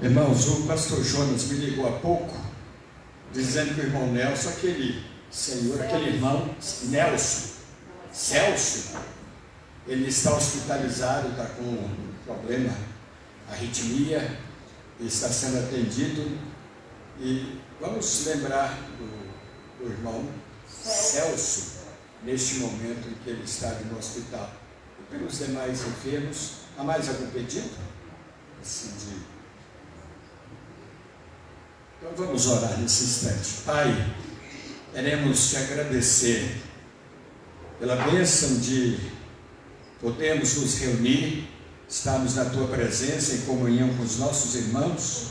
Irmãos, o pastor Jonas me ligou há pouco, dizendo que o irmão Nelson, aquele senhor, aquele irmão Celso, ele está hospitalizado, está com um problema, arritmia, e está sendo atendido. E vamos lembrar do irmão Celso, neste momento em que ele está no hospital. E pelos demais enfermos, há mais algum pedido? Então vamos orar nesse instante. Pai, queremos te agradecer pela bênção de podermos nos reunir, estarmos na tua presença em comunhão com os nossos irmãos.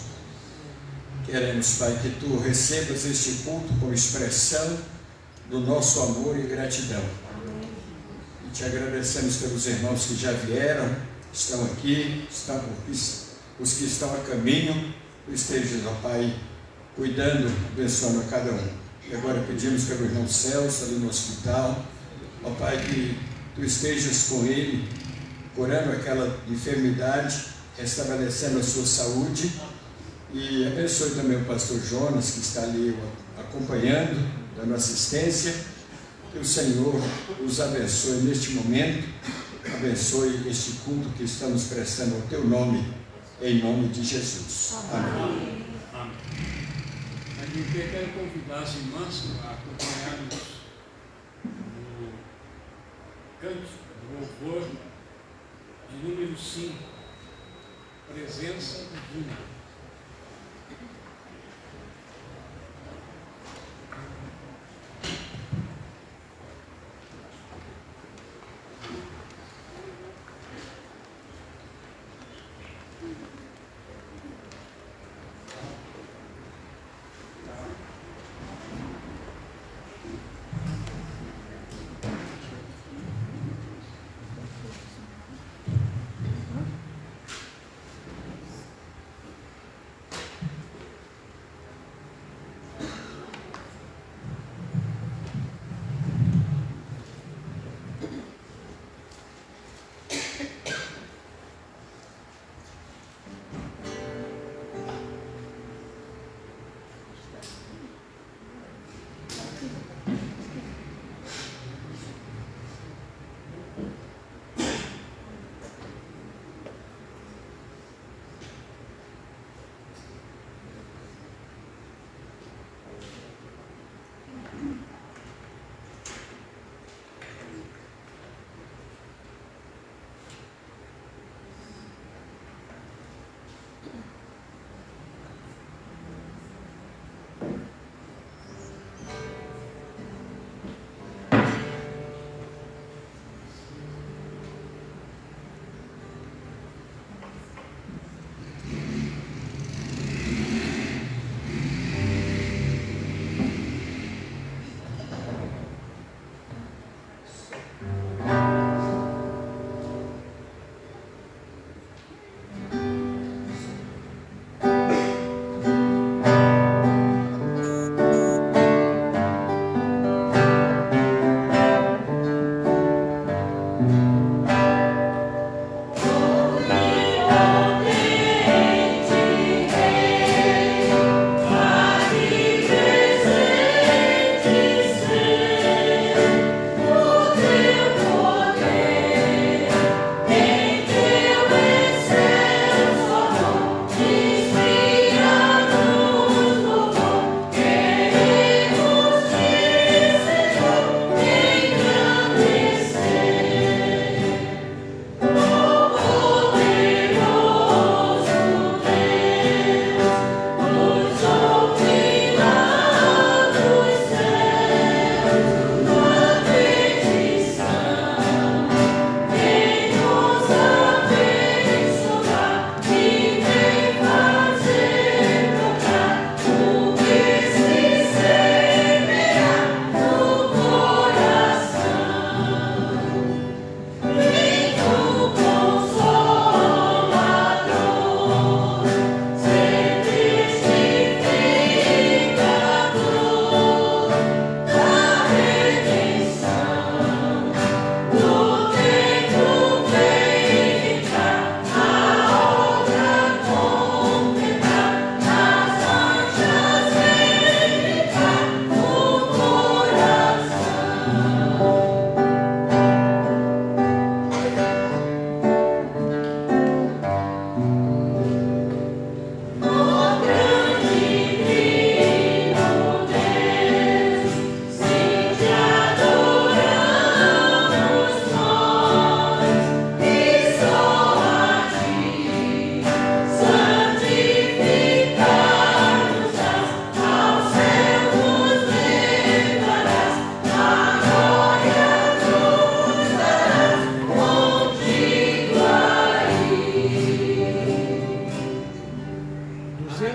Queremos, Pai, que tu recebas este culto como expressão do nosso amor e gratidão. E te agradecemos pelos irmãos que já vieram, estão aqui, os que estão a caminho. Tu estejas, ó Pai, cuidando, abençoando a cada um. E agora pedimos pelo irmão Celso, ali no hospital, ó Pai, que tu estejas com ele, curando aquela enfermidade, restabelecendo a sua saúde. E abençoe também o pastor Jonas, que está ali acompanhando, dando assistência. Que o Senhor os abençoe neste momento, abençoe este culto que estamos prestando ao teu nome, em nome de Jesus. Amém. Amém. Eu quero convidar as irmãs a acompanhar-nos no canto do louvor de número 5, Presença Divina.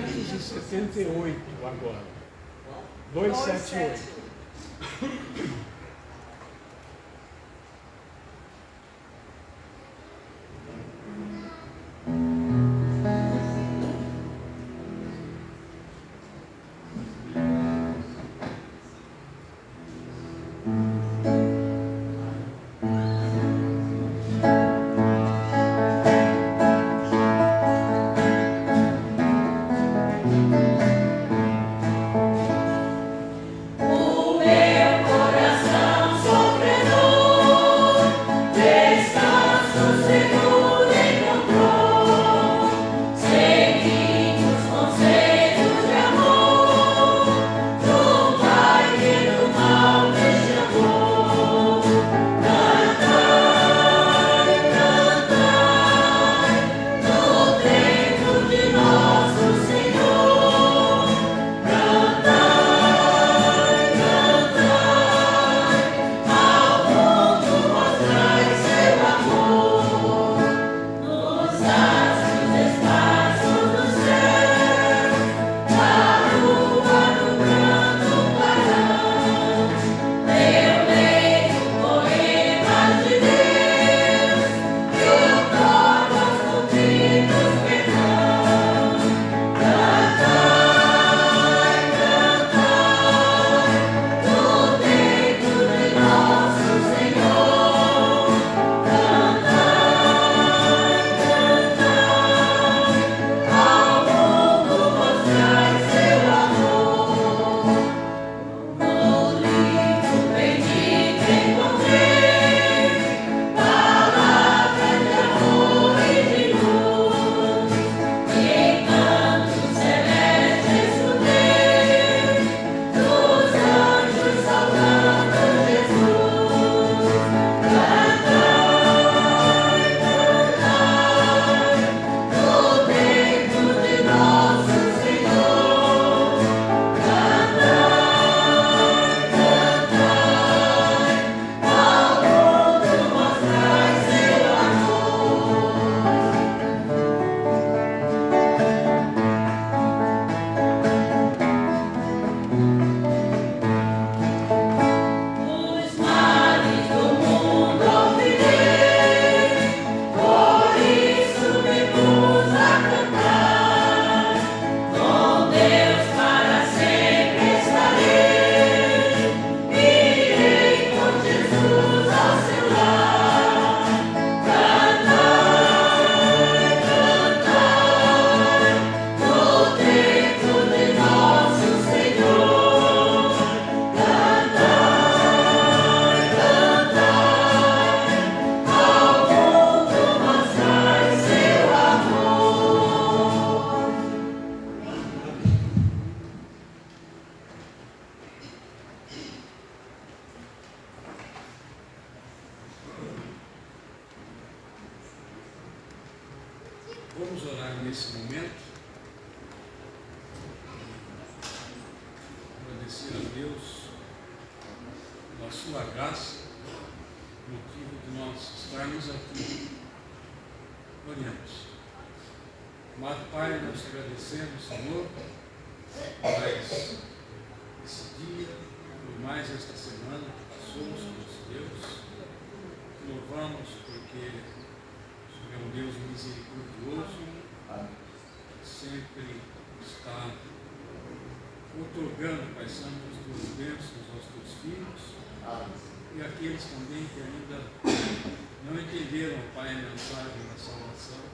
278 agora. 278. Vamos orar nesse momento, agradecer a Deus pela sua graça, motivo de nós estarmos aqui. Oremos. Amado Pai, nós te agradecemos, Senhor, por mais esse dia, por mais esta semana que passou, Senhor Deus. Te louvamos porque é um Deus misericordioso, que sempre está otorgando, Pai Santo, os teus bênçãos aos teus filhos, e aqueles também que ainda não entenderam, Pai, a mensagem da salvação,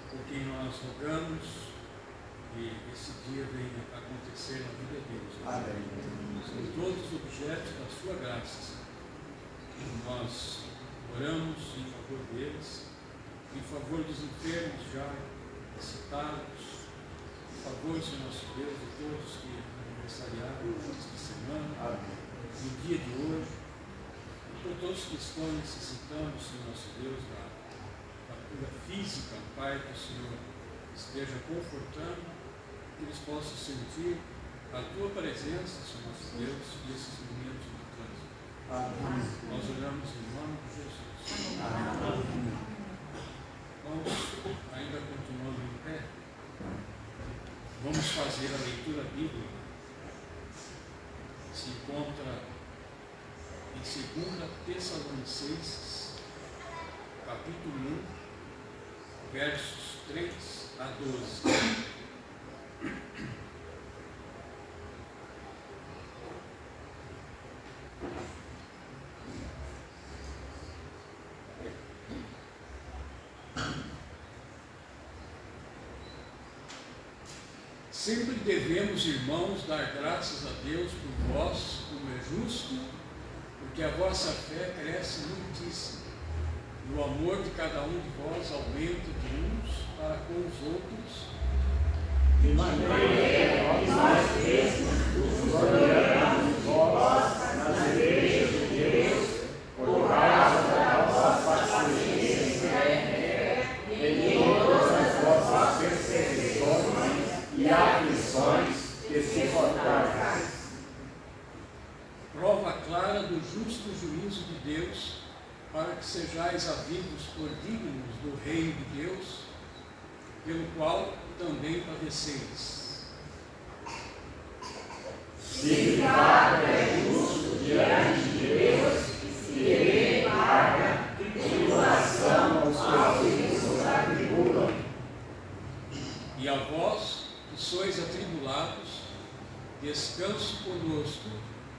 por quem nós rogamos que esse dia venha a acontecer na vida deles. São todos objetos da sua graça. Nós oramos em favor deles, em favor dos enfermos já citados, em favor, Senhor nosso Deus, de todos que aniversariaram esta semana, no dia de hoje, e por todos que estão necessitando, Senhor nosso Deus, da cura física, Pai, que o Senhor esteja confortando, que eles possam sentir a Tua presença, Senhor nosso Deus, nesses momentos de trânsito. Nós oramos em nome de Jesus. Amém. Vamos, ainda continuando em pé, Vamos fazer a leitura bíblica. Se encontra em 2 Tessalonicenses, capítulo 1, versos 3 a 12. Sempre devemos, irmãos, dar graças a Deus por vós, como é justo, porque a vossa fé cresce muitíssimo, e o amor de cada um de vós aumenta de uns para com os outros, de maneira que nós mesmos nos gloriamos vós nas igrejas de Deus, por causa da vossa paciência em todas as vossas perseguições e aflições que suportais. Prova clara do justo juízo de Deus, para que sejais havidos por dignos do reino de Deus, pelo qual também padeceis. Se de fato é justo diante de Deus, se ele paga tribulação aos que nos atribulam. E a vós, que sois atribulados, descanso conosco,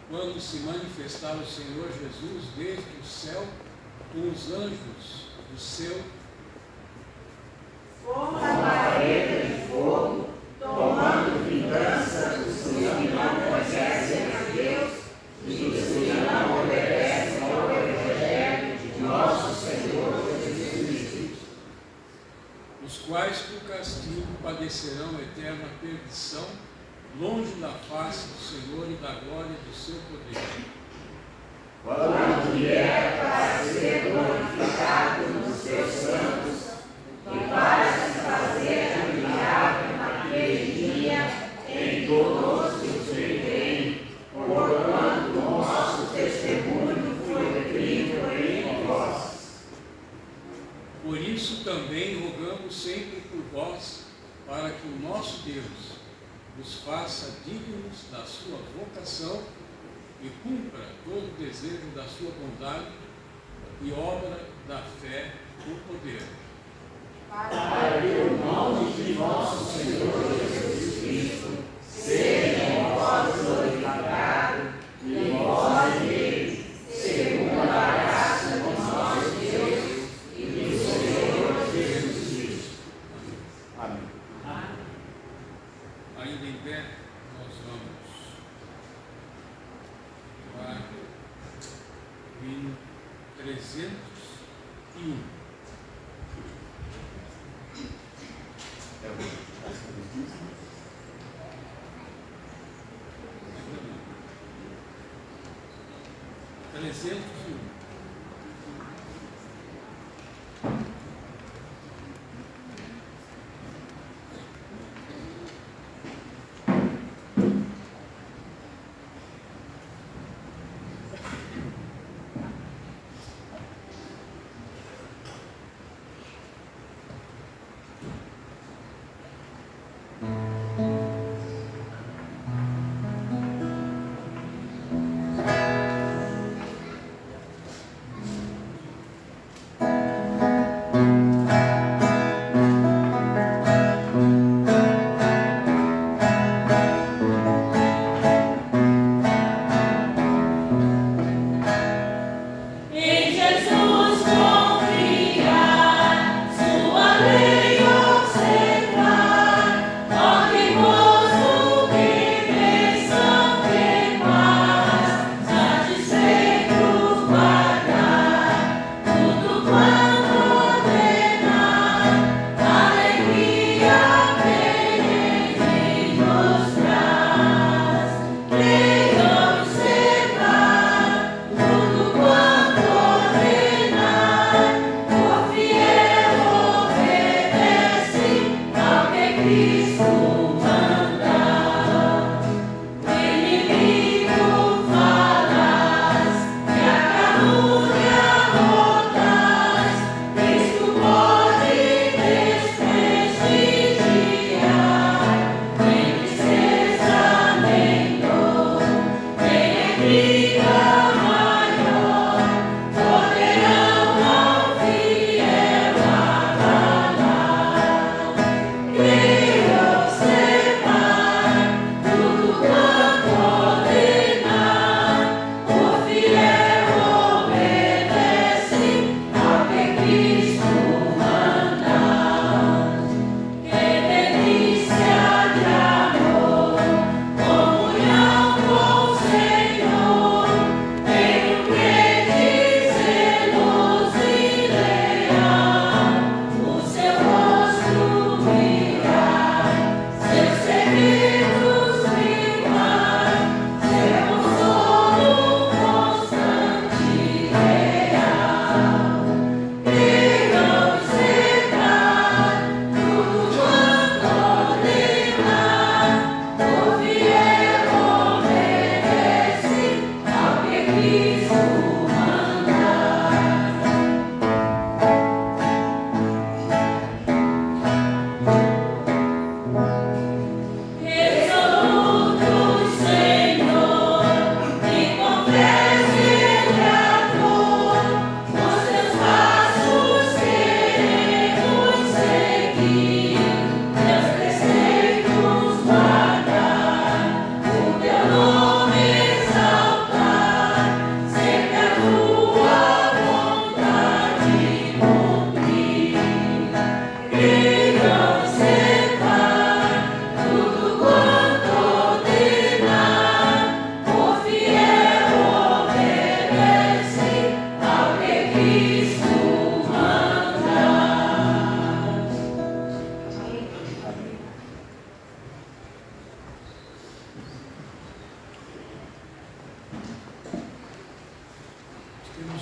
quando se manifestar o Senhor Jesus desde o céu, com os anjos do seu, com a labareda de fogo, tomando vingança dos que não conhecem a Deus e dos que não obedecem ao Evangelho de nosso Senhor Jesus Cristo, os quais por castigo padecerão eterna perdição, longe da face do Senhor e da glória do seu poder. quando vier para ser glorificado nos seus santos e para se fazer admirável naquele dia em todos os que creem, porquanto o nosso testemunho foi crido em vós. Por isso também rogamos sempre por vós, para que o nosso Deus nos faça dignos da sua vocação e cumpra todo o desejo da sua bondade e obra da fé por poder. Para que o nome de nosso Senhor Jesus Cristo seja em vós glorificado e vós nele, segundo a graça de nosso Deus e do Senhor Jesus Cristo. Amém. Ainda em pé, nós vamos para o hino 301.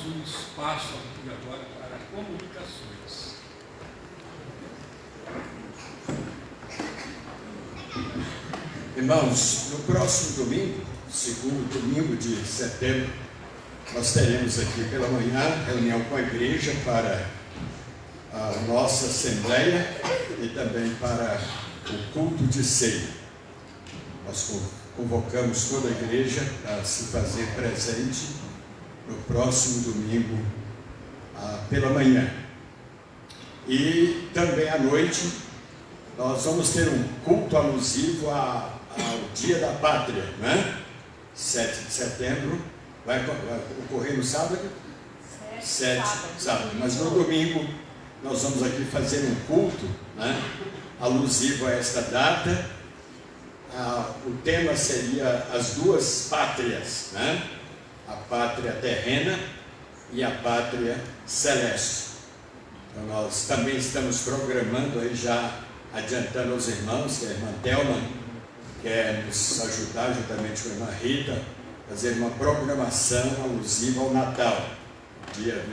um espaço aqui agora para comunicações. Irmãos, no próximo domingo, segundo domingo de setembro, nós teremos aqui pela manhã reunião com a igreja para a nossa assembleia e também para o culto de ceia. Nós convocamos toda a igreja a se fazer presente no próximo domingo pela manhã. E também à noite nós vamos ter um culto alusivo ao Dia da Pátria, né? 7 de setembro, vai ocorrer no sábado? 7, sábado. Mas no domingo nós vamos aqui fazer um culto, né, alusivo a esta data. O tema seria as duas pátrias, né? A pátria terrena e a pátria celeste. Então nós também estamos programando aí, já adiantando aos irmãos, que a irmã Thelma quer nos ajudar, juntamente com a irmã Rita, fazer uma programação alusiva ao Natal. Dia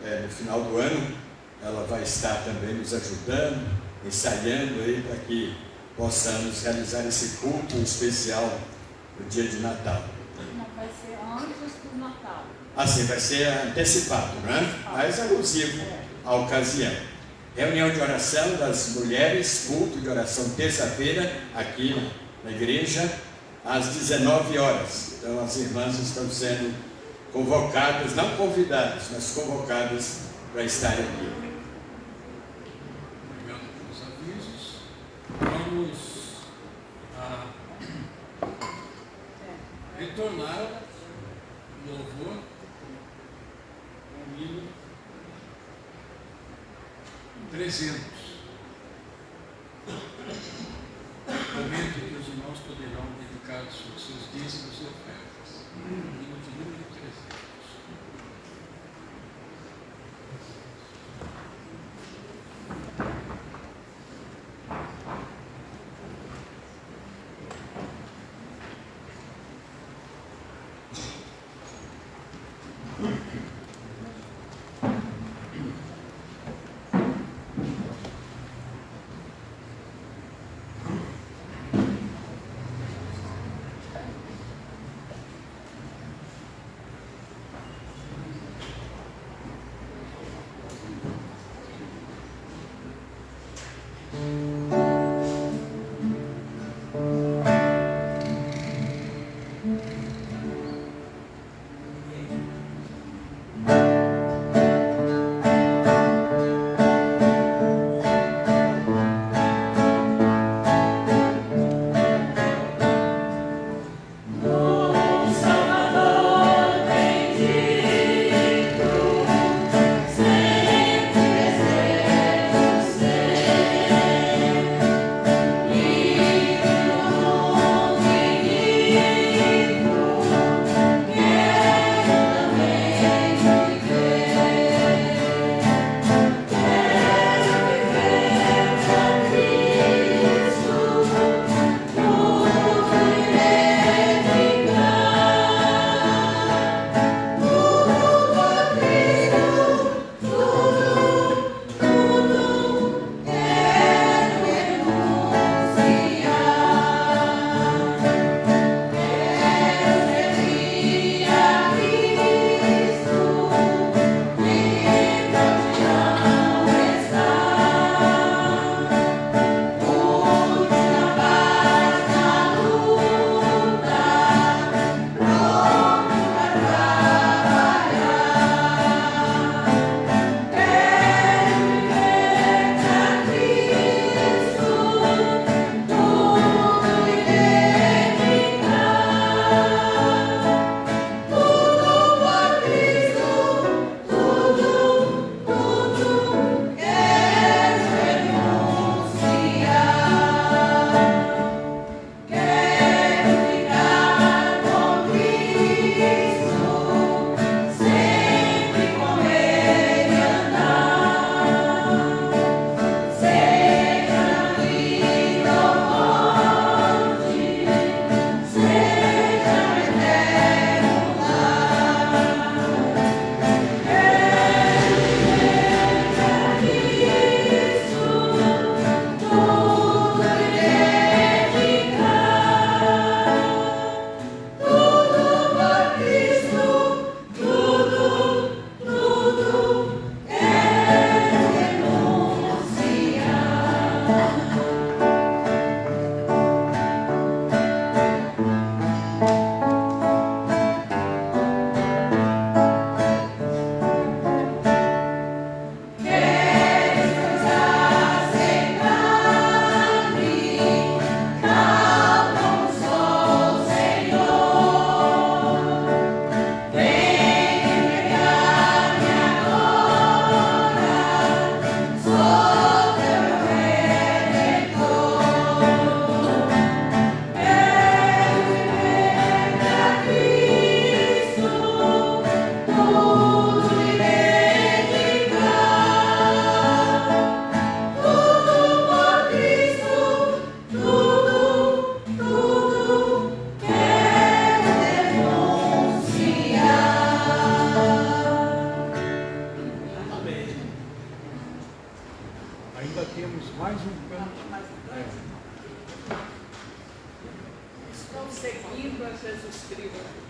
20, no final do ano, ela vai estar também nos ajudando, ensaiando aí para que possamos realizar esse culto especial no dia de Natal. Não vai ser antes do Natal. Assim, vai ser antecipado, né? Mas alusivo à ocasião. Reunião de oração das mulheres, culto de oração terça-feira, aqui na igreja, às 19 horas. Então as irmãs estão sendo convocadas, não convidadas, mas convocadas para estarem aqui. Obrigado pelos avisos. Vamos retornar o louvor com o hino 300. Momento que os irmãos poderão dedicar os seus dízimos e ofertas. Hino de número 300. seguindo a Jesus Cristo.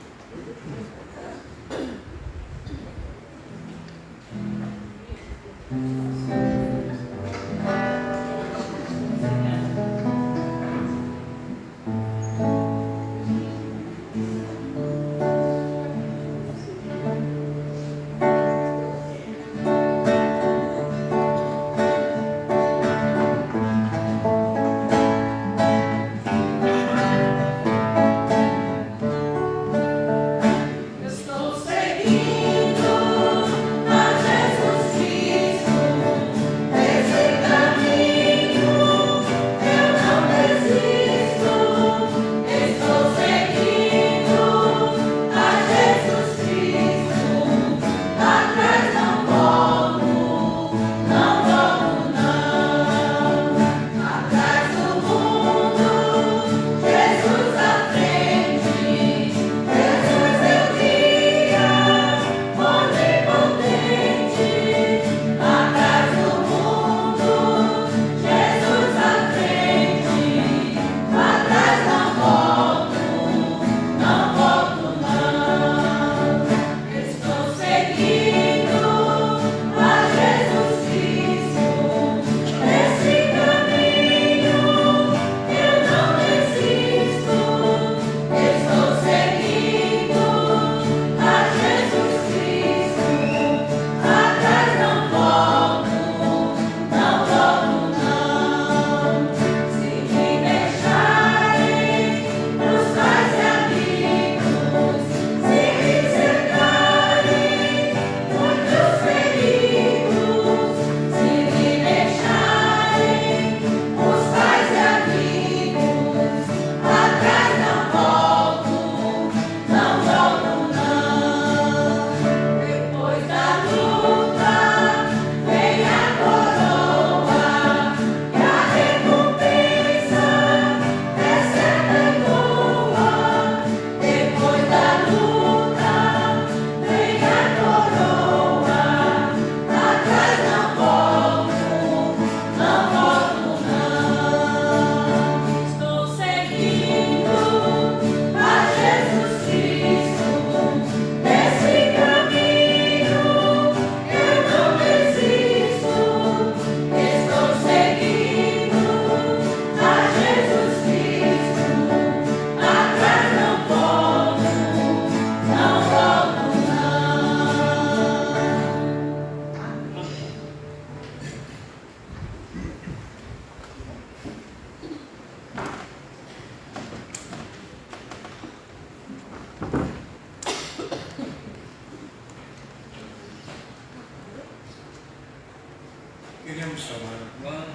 Queremos chamar agora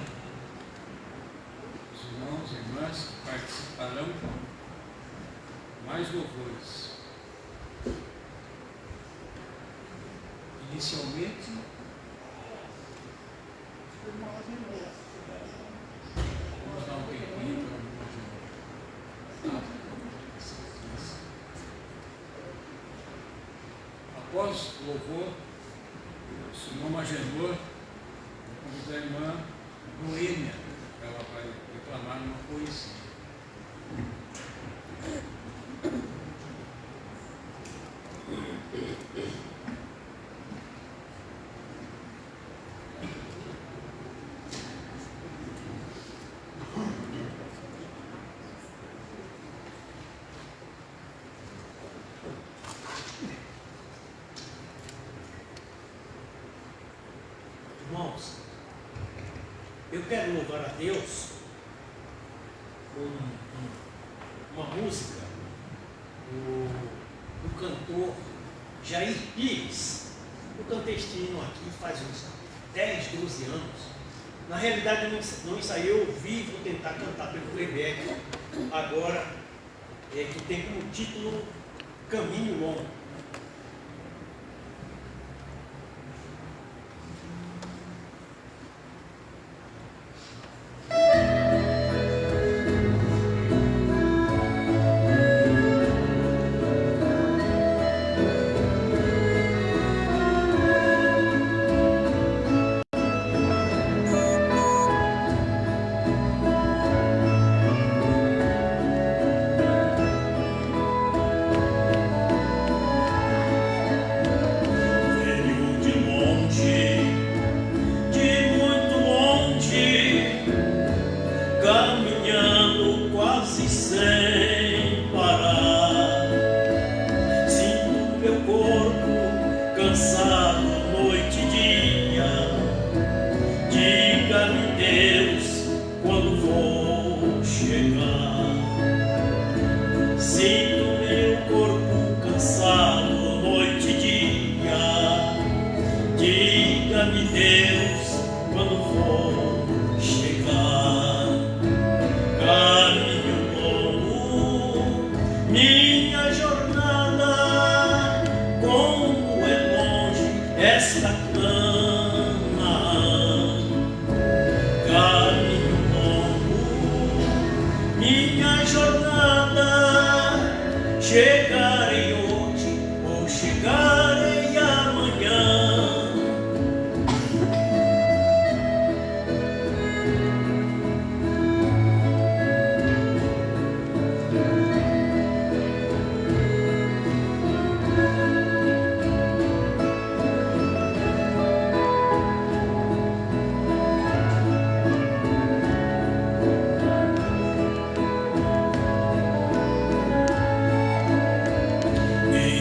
os irmãos e irmãs que participarão mais louvores. Inicialmente, vamos dar um tempinho para o irmão Agenor. Após o louvor, o irmão Agenor convida a irmã Noêmia, ela vai declamar uma poesia. Irmãos, eu quero louvar a Deus com uma música do cantor Jair Pires. Eu cantei este hino aqui faz uns 10, 12 anos. Na realidade, não ensaiei, eu ouvi, vou tentar cantar pelo playback agora, que tem como título Caminho Longo. minha jornada, chegarei hoje ou chegarei amanhã.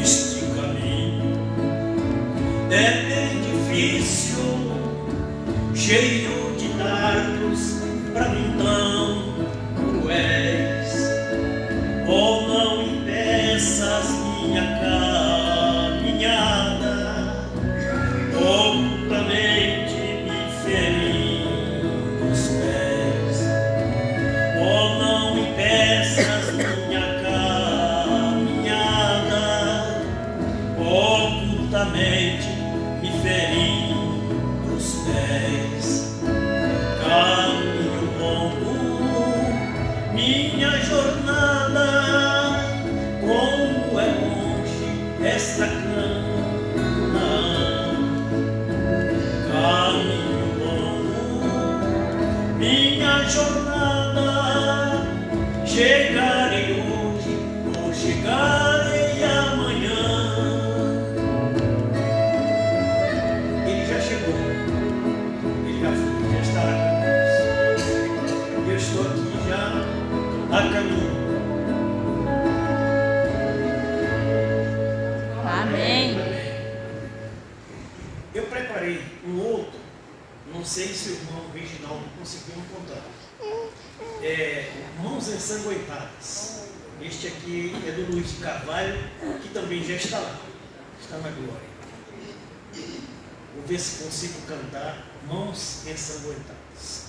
Este caminho é bem difícil, cheio de dardos pra mim tão cruéis. Oh, não impeças minha caminhada, ocultamente me ferindo os pés. Oh, não impeças minha caminhada, ocultamente me ferindo os pés. Caminho longo, minha jornada, como é longe esta Canaã. Caminho longo, minha jornada, chegarei hoje ou chegarei amanhã. Ele já chegou, ele já foi, já estará conosco. Eu estou aqui já a caminho. Amém. Eu preparei um outro, não sei se o irmão Reginaldo conseguiu encontrar. Mãos Ensanguentadas. Este aqui é do Luiz de Carvalho, que também já está lá, está na glória. Vou ver se consigo cantar Mãos Ensanguentadas.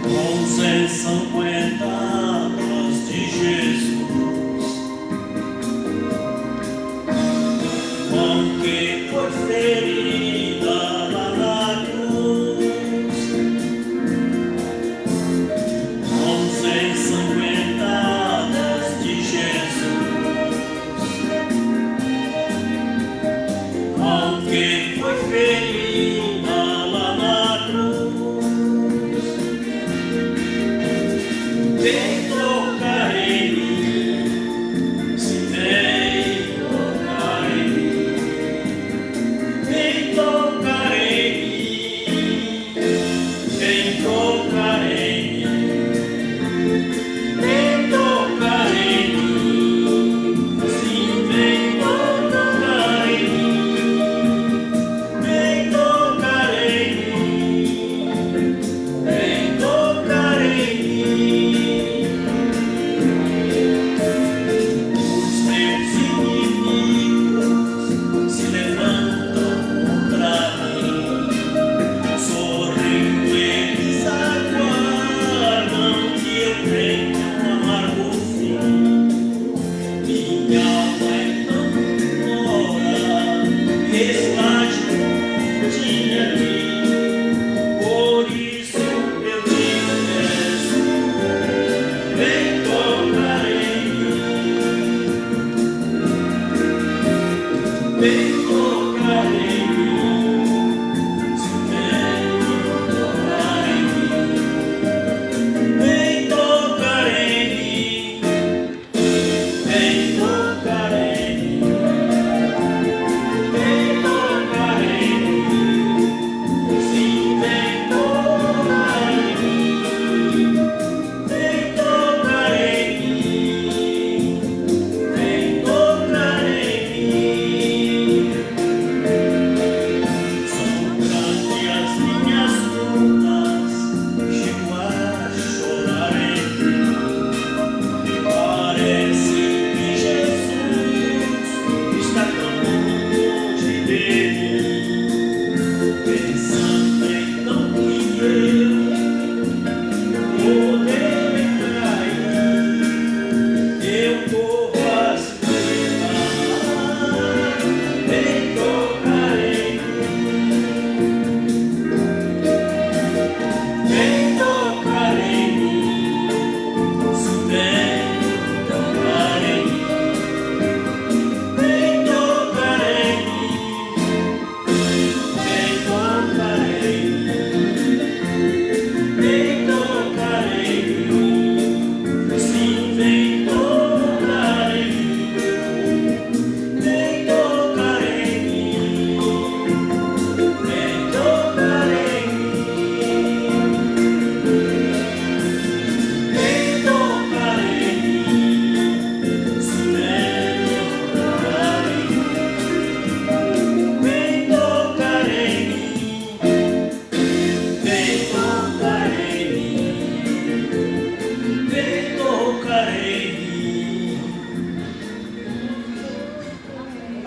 Mãos ensanguentadas de Jesus, mão que foi ferida lá na cruz. Mãos ensanguentadas de Jesus, mão que foi ferida lá na cruz. Vem tocar em mim, se vem tocar em mim, vem tocar em mim, vem tocar em mim, vem tocar em mim, sim, vem tocar em mim, vem tocar em mim, vem tocar em mim. Os meus inimigos se levantam contra mim, sorrindo eles aguardam que eu venha um amargo fim. Minha alma é tão mora, está juntinha a mim, por isso eu te peço, vem tocar em mim, vem tocar em mim, se vem tocar em mim, vem tocar em mim, vem tocar em mim, vem tocar em mim, sim, vem tocar em mim, vem tocar em mim, vem tocar em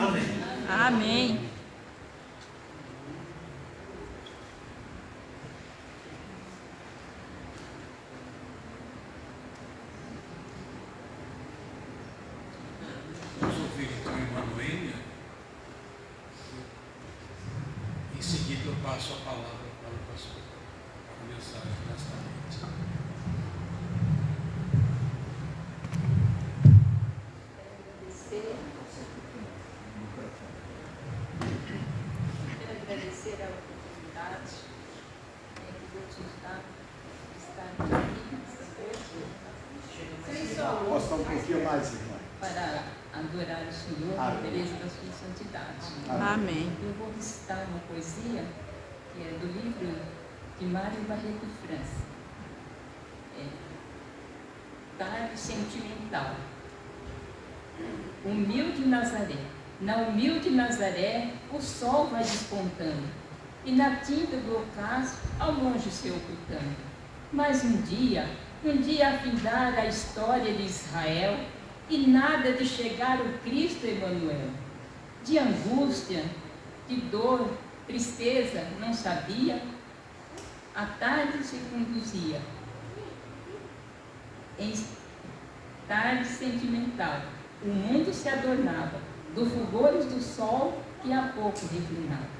Amém. Amém. Vamos ouvir então a irmã Noêmia. Em seguida eu passo a palavra para o pastor. A mensagem desta noite. Quero agradecer a oportunidade que Deus nos dá de estar aqui nesta noite. Posso um pouquinho mais, irmã? Para adorar o Senhor na beleza da sua santidade. Amém. Eu vou recitar uma poesia que é do livro de Mário Barreto França. Tarde Sentimental. Humilde Nazaré. Na humilde Nazaré, o sol vai despontando, e na tinta do ocaso, ao longe se ocultando. Mas um dia a findar a história de Israel, e nada de chegar o Cristo Emanuel. De angústia, de dor, tristeza, não sabia, a tarde se conduzia em tarde sentimental. O mundo se adornava do fulgores do sol que há pouco reclinava.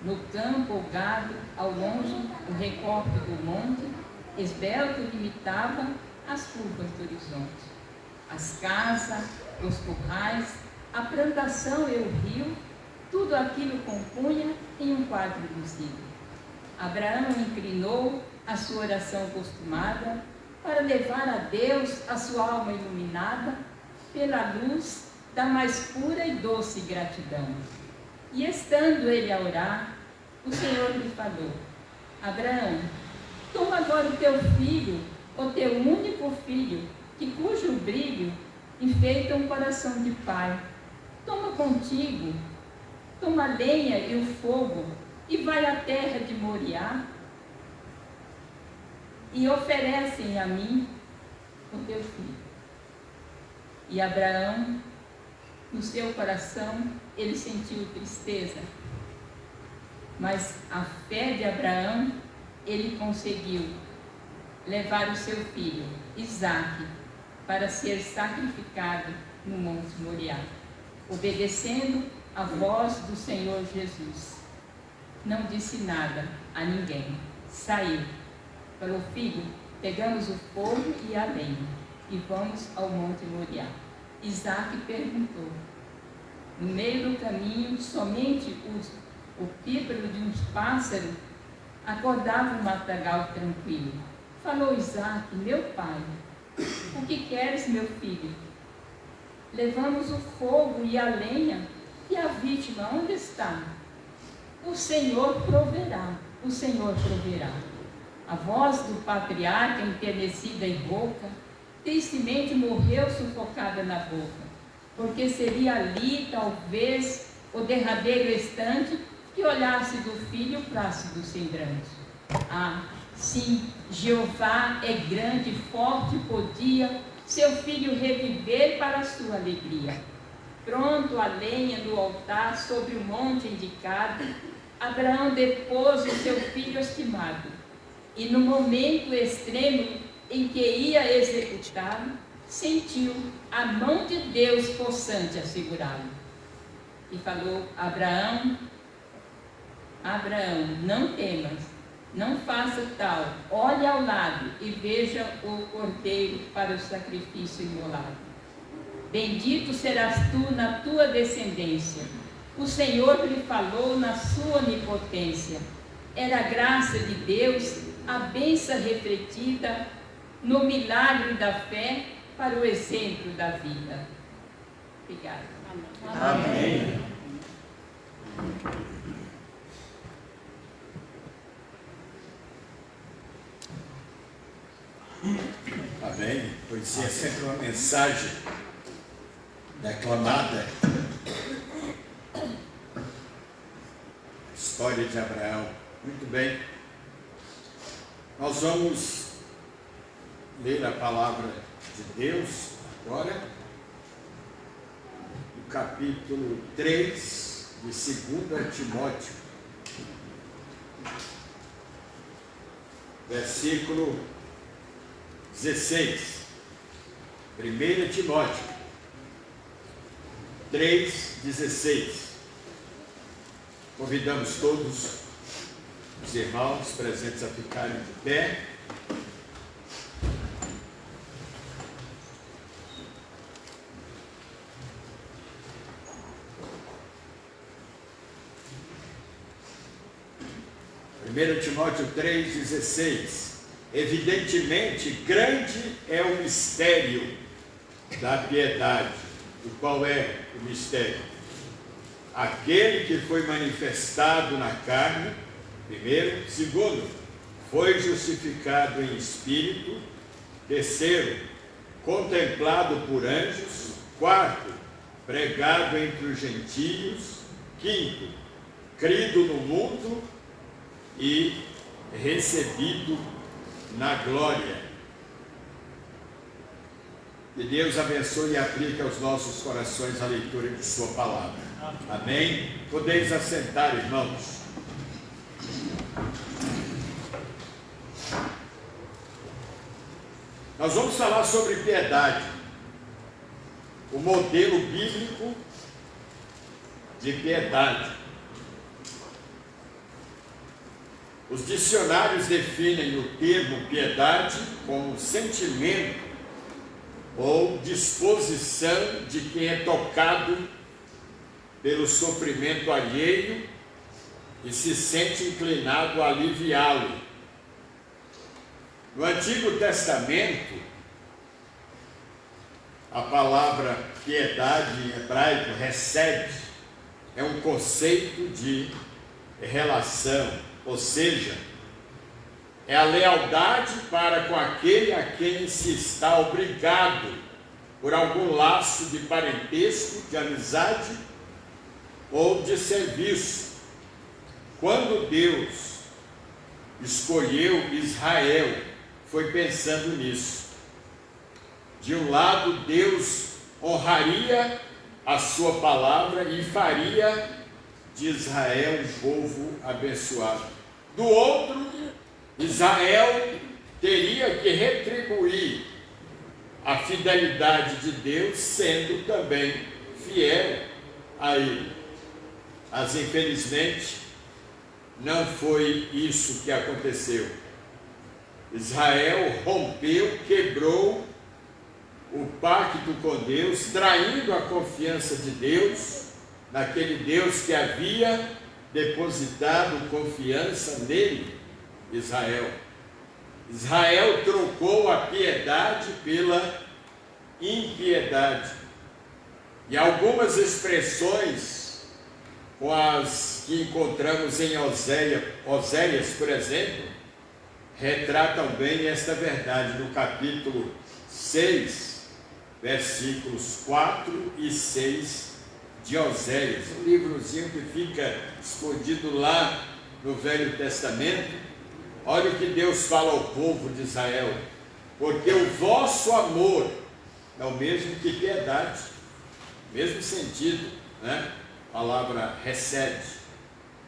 No campo o gado, ao longe, o recorte do monte, esbelto limitava as curvas do horizonte. As casas, os currais, a plantação e o rio, tudo aquilo compunha em um quadro luzido. Abraão inclinou a sua oração costumada para levar a Deus a sua alma iluminada pela luz da mais pura e doce gratidão. E estando ele a orar, o Senhor lhe falou: Abraão, toma agora o teu filho, o teu único filho, cujo brilho enfeita um coração de pai. Toma contigo, toma a lenha e o fogo, e vai à terra de Moriá, e oferecem a mim o teu filho. E Abraão, no seu coração, ele sentiu tristeza, mas a fé de Abraão, ele conseguiu levar o seu filho, Isaque, para ser sacrificado no Monte Moriá, obedecendo a voz do Senhor Jesus. Não disse nada a ninguém, saiu, falou: filho, pegamos o fogo e a lenha e vamos ao Monte Moriá. Isaque perguntou. No meio do caminho, somente o píparo de uns pássaros acordava o matagal tranquilo. Falou Isaque: meu pai, o que queres, meu filho? Levamos o fogo e a lenha, e a vítima onde está? O Senhor proverá, o Senhor proverá. A voz do patriarca, enternecida e rouca, tristemente morreu sufocada na boca, porque seria ali, talvez, o derradeiro instante que olhasse do filho plácido semblante. Ah, sim, Jeová é grande, forte, podia seu filho reviver para a sua alegria. Pronto a lenha no altar sobre o monte indicado, Abraão depôs o seu filho estimado, e no momento extremo em que ia executá-lo, sentiu a mão de Deus possante assegurá-lo. E falou: Abraão, Abraão, não temas, não faça tal, olhe ao lado e veja o cordeiro para o sacrifício imolado. Bendito serás tu na tua descendência. O Senhor lhe falou na sua onipotência. Era a graça de Deus, a bênção refletida no milagre da fé para o exemplo da vida. Obrigada. Amém. Amém. Poesia é sempre uma mensagem declamada. História de Abraão. Muito bem. Nós vamos ler a palavra de Deus agora. capítulo 3 de 2 Timóteo, versículo 16. 1 Timóteo 3,16. Convidamos todos os irmãos presentes a ficarem de pé. Timóteo 3,16. Evidentemente, grande é o mistério da piedade. E qual é o mistério? Aquele que foi manifestado na carne, primeiro. Segundo, foi justificado em espírito. Terceiro, contemplado por anjos. Quarto, pregado entre os gentios. Quinto, crido no mundo e recebido na glória. Que Deus abençoe e aplique aos nossos corações a leitura de sua palavra. Amém? Podeis assentar, irmãos. Nós vamos falar sobre piedade, o modelo bíblico de piedade. Os dicionários definem o termo piedade como sentimento ou disposição de quem é tocado pelo sofrimento alheio e se sente inclinado a aliviá-lo. No Antigo Testamento, a palavra piedade em hebraico, hesed, é um conceito de relação. Ou seja, é a lealdade para com aquele a quem se está obrigado por algum laço de parentesco, de amizade ou de serviço. Quando Deus escolheu Israel, foi pensando nisso. De um lado, Deus honraria a sua palavra e faria de Israel um povo abençoado. Do outro, Israel teria que retribuir a fidelidade de Deus, sendo também fiel a ele. Mas infelizmente não foi isso que aconteceu. Israel rompeu, quebrou o pacto com Deus, traindo a confiança de Deus, naquele Deus que havia depositado confiança nele, Israel. Israel trocou a piedade pela impiedade. E algumas expressões, com as que encontramos em Oséias, por exemplo, retratam bem esta verdade no capítulo 6, versículos 4 e 6 de Oséias, um livrozinho que fica escondido lá no Velho Testamento. Olha o que Deus fala ao povo de Israel: porque o vosso amor é o mesmo que piedade, mesmo sentido, né? A palavra recebe.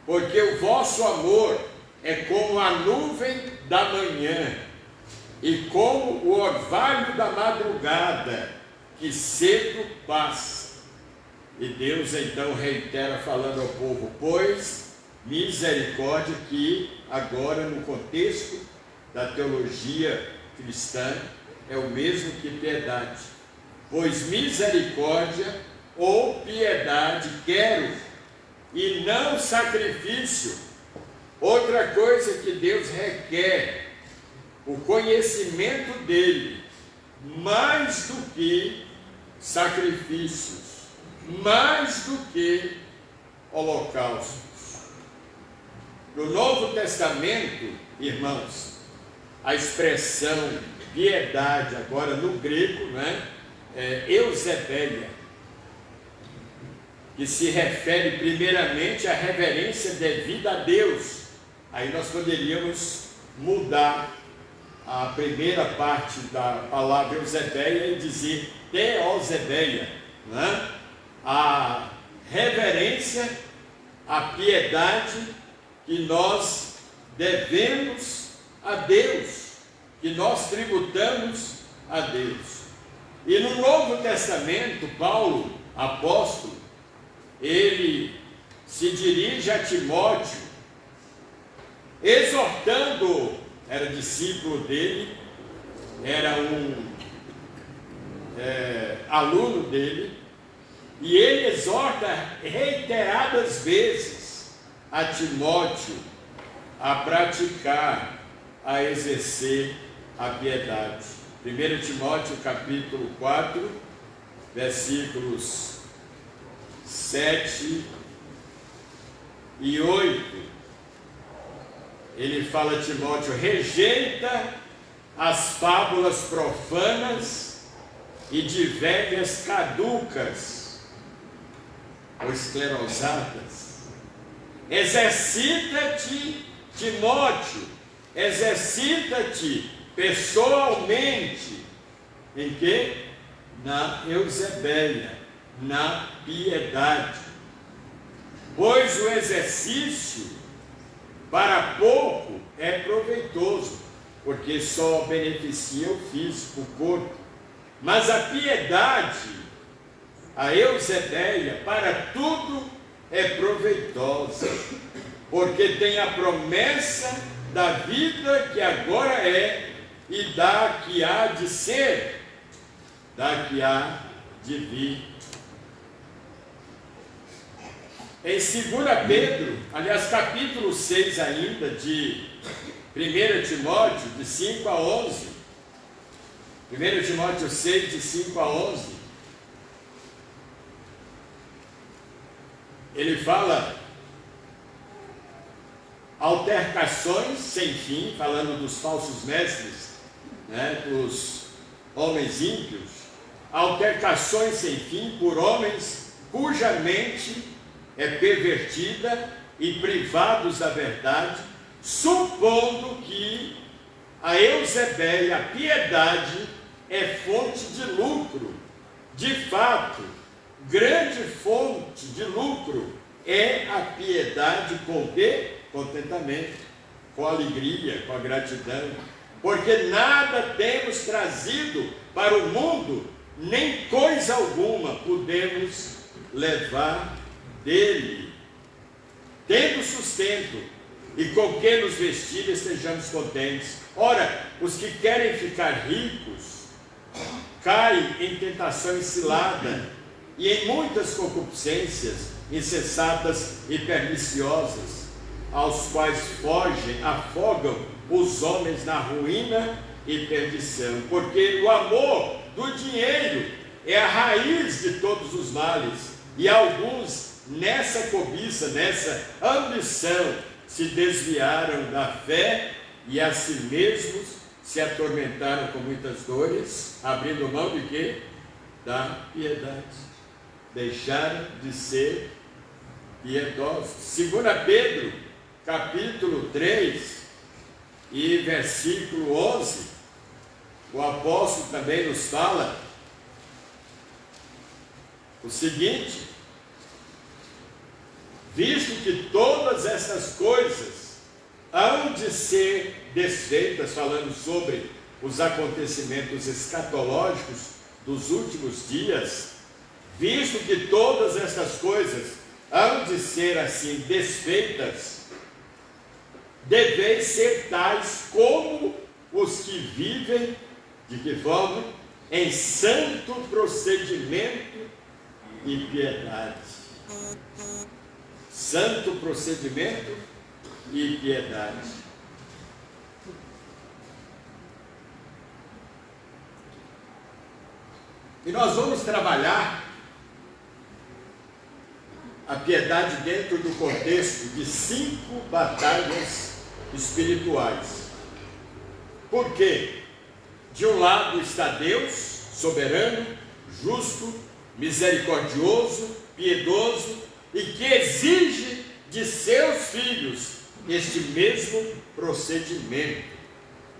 Porque o vosso amor é como a nuvem da manhã e como o orvalho da madrugada, que cedo passa. E Deus então reitera falando ao povo: pois misericórdia, que agora no contexto da teologia cristã é o mesmo que piedade. Pois misericórdia ou piedade quero, e não sacrifício. Outra coisa que Deus requer, o conhecimento dele, mais do que sacrifícios, mais do que holocaustos. No Novo Testamento, irmãos, a expressão piedade, agora no grego, né, é eusebeia, que se refere primeiramente à reverência devida a Deus. Aí nós poderíamos mudar a primeira parte da palavra eusebeia e dizer teosebeia, né? a reverência, a piedade que nós devemos a Deus, que nós tributamos a Deus. E no Novo Testamento, Paulo, apóstolo, ele se dirige a Timóteo, exortando, era discípulo dele, era um aluno dele, e ele exorta reiteradas vezes a Timóteo a praticar, a exercer a piedade. 1 Timóteo capítulo 4, versículos 7 e 8, ele fala a Timóteo: rejeita as fábulas profanas e de velhas caducas ou esclerosadas. Exercita-te, Timóteo, exercita-te pessoalmente em quê? Na eusebéia, na piedade. Pois o exercício para pouco é proveitoso, porque só beneficia o físico, o corpo. Mas a piedade, a eusebéia, para tudo é proveitosa, porque tem a promessa da vida que agora é e da que há de ser, da que há de vir. Em 2 Pedro, aliás, capítulo 6 ainda, de 1 Timóteo, de 5 a 11, 1 Timóteo 6, de 5 a 11, ele fala altercações sem fim, falando dos falsos mestres, dos homens ímpios, altercações sem fim por homens cuja mente é pervertida e privados da verdade, supondo que a eusebéia, a piedade, é fonte de lucro. De fato, grande fonte de lucro é a piedade com quê? Contentamento, com alegria, com a gratidão, porque nada temos trazido para o mundo, nem coisa alguma podemos levar dele. Tendo sustento e com que nos vestir, estejamos contentes. Ora, os que querem ficar ricos caem em tentação e cilada e em muitas concupiscências insensatas e perniciosas, aos quais afogam os homens na ruína e perdição, porque o amor do dinheiro é a raiz de todos os males, e alguns nessa cobiça, nessa ambição, se desviaram da fé e a si mesmos se atormentaram com muitas dores, abrindo mão de quê? Da piedade. Deixaram de ser piedosos. 2 Pedro, capítulo 3 e versículo 11, o apóstolo também nos fala o seguinte: visto que todas essas coisas hão de ser desfeitas, falando sobre os acontecimentos escatológicos dos últimos dias, visto que todas essas coisas hão de ser assim desfeitas, deveis ser tais como os que vivem, de que forma? Em santo procedimento e piedade. Santo procedimento e piedade. E nós vamos trabalhar a piedade dentro do contexto de 5 batalhas espirituais. Por quê? De um lado está Deus, soberano, justo, misericordioso, piedoso, e que exige de seus filhos este mesmo procedimento.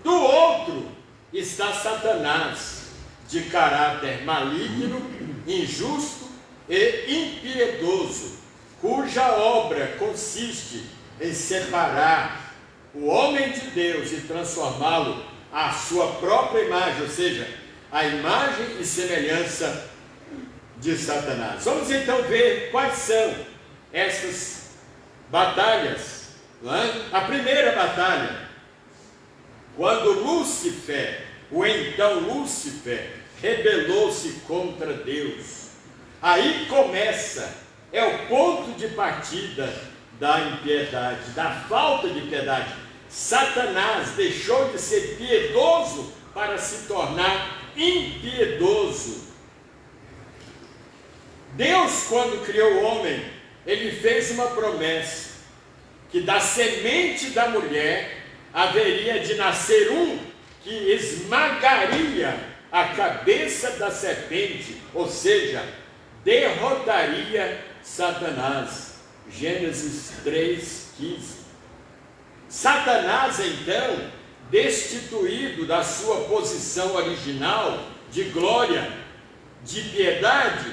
Do outro está Satanás, de caráter maligno, injusto, e impiedoso, cuja obra consiste em separar o homem de Deus e transformá-lo à sua própria imagem, ou seja, a imagem e semelhança de Satanás. Vamos então ver quais são essas batalhas. Não é? A primeira batalha, quando Lúcifer, o então Lúcifer, rebelou-se contra Deus. Aí começa, é o ponto de partida da impiedade, da falta de piedade. Satanás deixou de ser piedoso para se tornar impiedoso. Deus, quando criou o homem, ele fez uma promessa, que da semente da mulher haveria de nascer um que esmagaria a cabeça da serpente, ou seja, derrotaria Satanás. Gênesis 3:15. Satanás, então, destituído da sua posição original de glória, de piedade,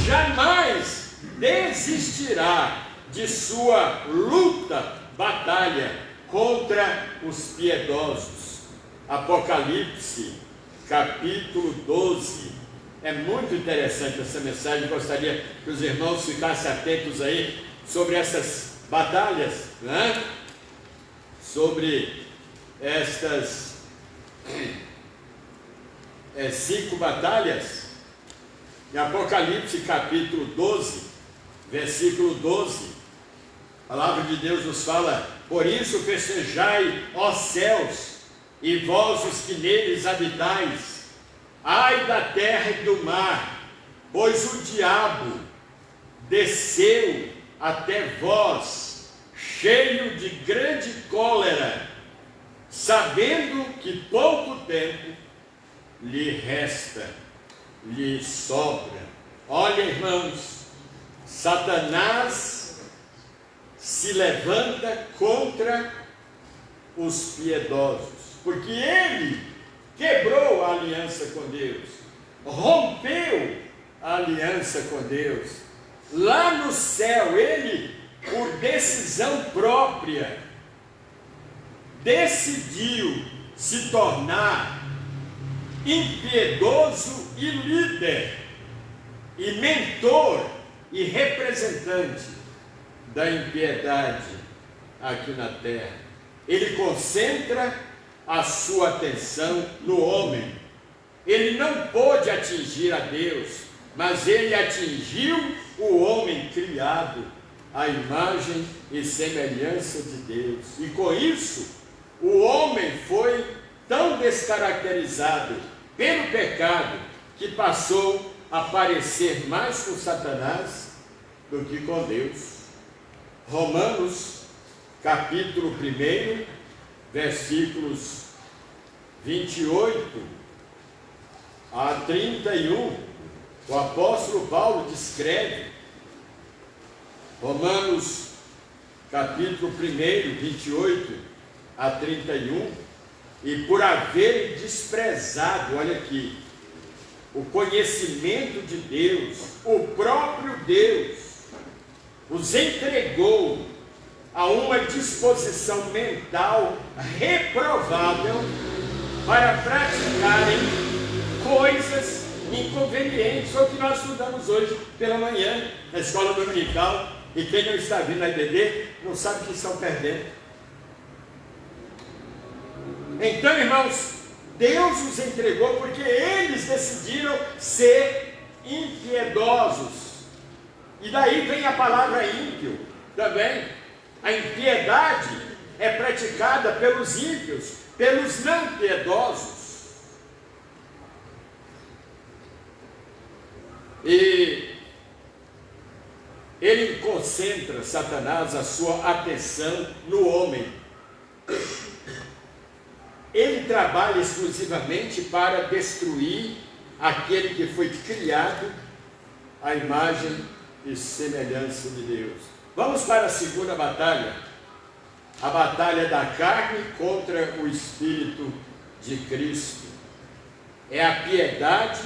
jamais desistirá de sua luta, batalha contra os piedosos. Apocalipse, capítulo 12. É muito interessante essa mensagem, gostaria que os irmãos ficassem atentos aí sobre essas batalhas, né? Sobre estas 5 batalhas. Em Apocalipse capítulo 12, versículo 12, a palavra de Deus nos fala: por isso festejai, ó céus, e vós os que neles habitais, ai da terra e do mar, pois o diabo desceu até vós, cheio de grande cólera, sabendo que pouco tempo lhe resta, lhe sobra. Olha, irmãos, Satanás se levanta contra os piedosos, porque ele quebrou a aliança com Deus, rompeu a aliança com Deus. Lá no céu, ele, por decisão própria, decidiu se tornar impiedoso e líder, e mentor e representante da impiedade aqui na terra. Ele concentra a sua atenção no homem. Ele não pôde atingir a Deus, mas ele atingiu o homem criado à imagem e semelhança de Deus. E com isso, o homem foi tão descaracterizado pelo pecado que passou a parecer mais com Satanás do que com Deus. Romanos, capítulo 1, versículos 28 a 31, o apóstolo Paulo descreve, Romanos, capítulo 1, 28 a 31, e por haverem desprezado, olha aqui, o conhecimento de Deus, o próprio Deus os entregou a uma disposição mental reprovável para praticarem coisas inconvenientes. Foi o que nós estudamos hoje pela manhã na escola dominical, e quem não está vindo na IBD não sabe o que estão perdendo. Então, irmãos, Deus os entregou porque eles decidiram ser impiedosos. E daí vem a palavra ímpio também. A impiedade é praticada pelos ímpios, pelos não piedosos. E ele concentra, Satanás, a sua atenção no homem. Ele trabalha exclusivamente para destruir aquele que foi criado à imagem e semelhança de Deus. Vamos para a segunda batalha, a batalha da carne contra o Espírito de Cristo. É a piedade,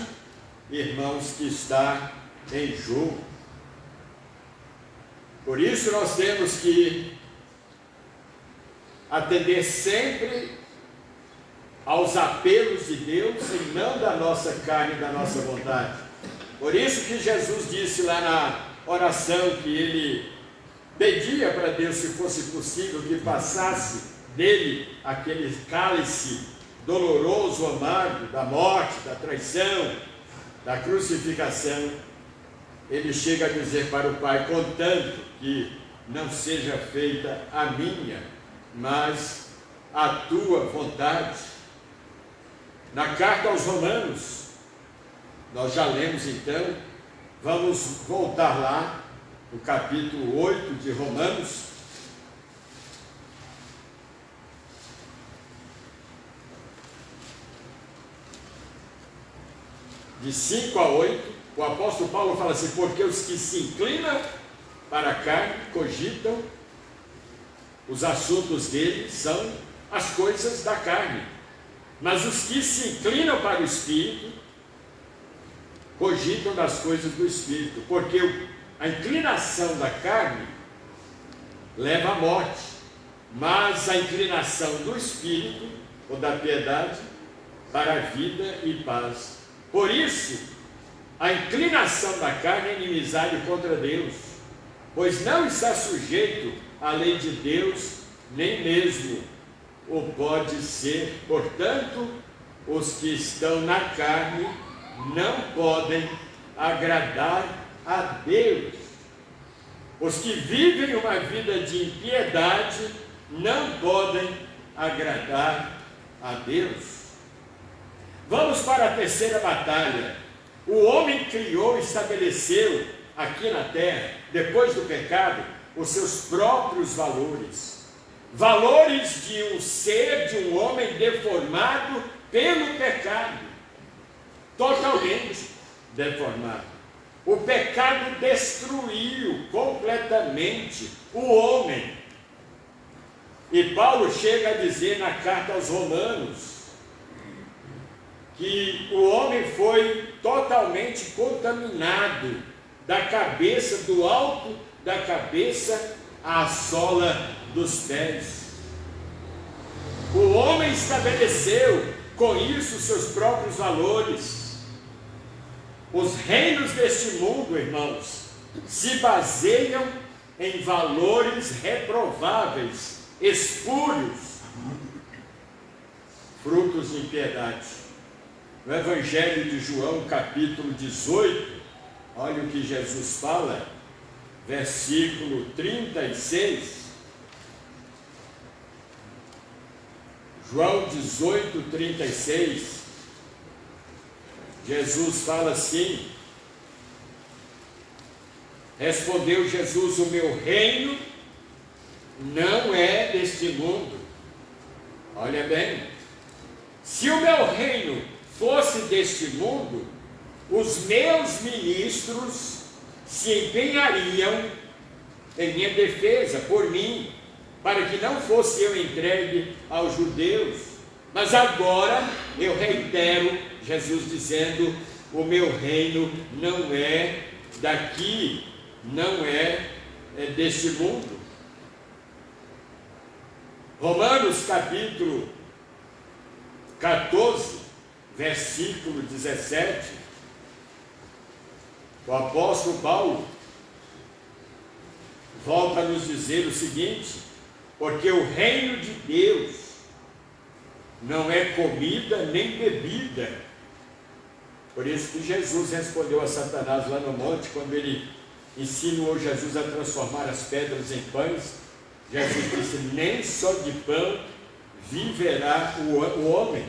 irmãos, que está enjoo. Por isso nós temos que atender sempre aos apelos de Deus e não da nossa carne e da nossa vontade. Por isso que Jesus disse lá na oração que ele pedia para Deus, se fosse possível, que passasse dele aquele cálice doloroso, amargo, da morte, da traição, da crucificação. Ele chega a dizer para o Pai: contanto que não seja feita a minha, mas a tua vontade. Na carta aos Romanos, nós já lemos então, vamos voltar lá, no capítulo 8 de Romanos, de 5 a 8, o apóstolo Paulo fala assim: porque os que se inclinam para a carne cogitam, os assuntos dele são as coisas da carne, mas os que se inclinam para o Espírito cogitam das coisas do Espírito, porque a inclinação da carne leva à morte, mas a inclinação do Espírito, ou da piedade, para a vida e paz. Por isso, a inclinação da carne é inimizade contra Deus, pois não está sujeito à lei de Deus, nem mesmo o pode ser. Portanto, os que estão na carne não podem agradar a Deus. Os que vivem uma vida de impiedade não podem agradar a Deus. Vamos para a terceira batalha. O homem criou e estabeleceu aqui na terra, depois do pecado, os seus próprios valores. Valores de um ser, de um homem deformado pelo pecado. Totalmente deformado. O pecado destruiu completamente o homem. E Paulo chega a dizer na carta aos Romanos que o homem foi totalmente contaminado, da cabeça, do alto da cabeça à sola dos pés. O homem estabeleceu com isso seus próprios valores. Os reinos deste mundo, irmãos, se baseiam em valores reprováveis, espúrios, frutos de impiedade. No Evangelho de João, capítulo 18, olha o que Jesus fala, versículo 36. João 18, 36. Jesus fala assim: respondeu Jesus: o meu reino não é deste mundo. Olha bem, se o meu reino fosse deste mundo, os meus ministros se empenhariam em minha defesa por mim, para que não fosse eu entregue aos judeus. Mas agora eu reitero, Jesus dizendo: o meu reino não é daqui, não é deste mundo. Romanos capítulo 14, versículo 17, o apóstolo Paulo volta a nos dizer o seguinte: porque o reino de Deus não é comida nem bebida. Por isso que Jesus respondeu a Satanás lá no monte, quando ele ensinou Jesus a transformar as pedras em pães. Jesus disse: nem só de pão viverá o homem,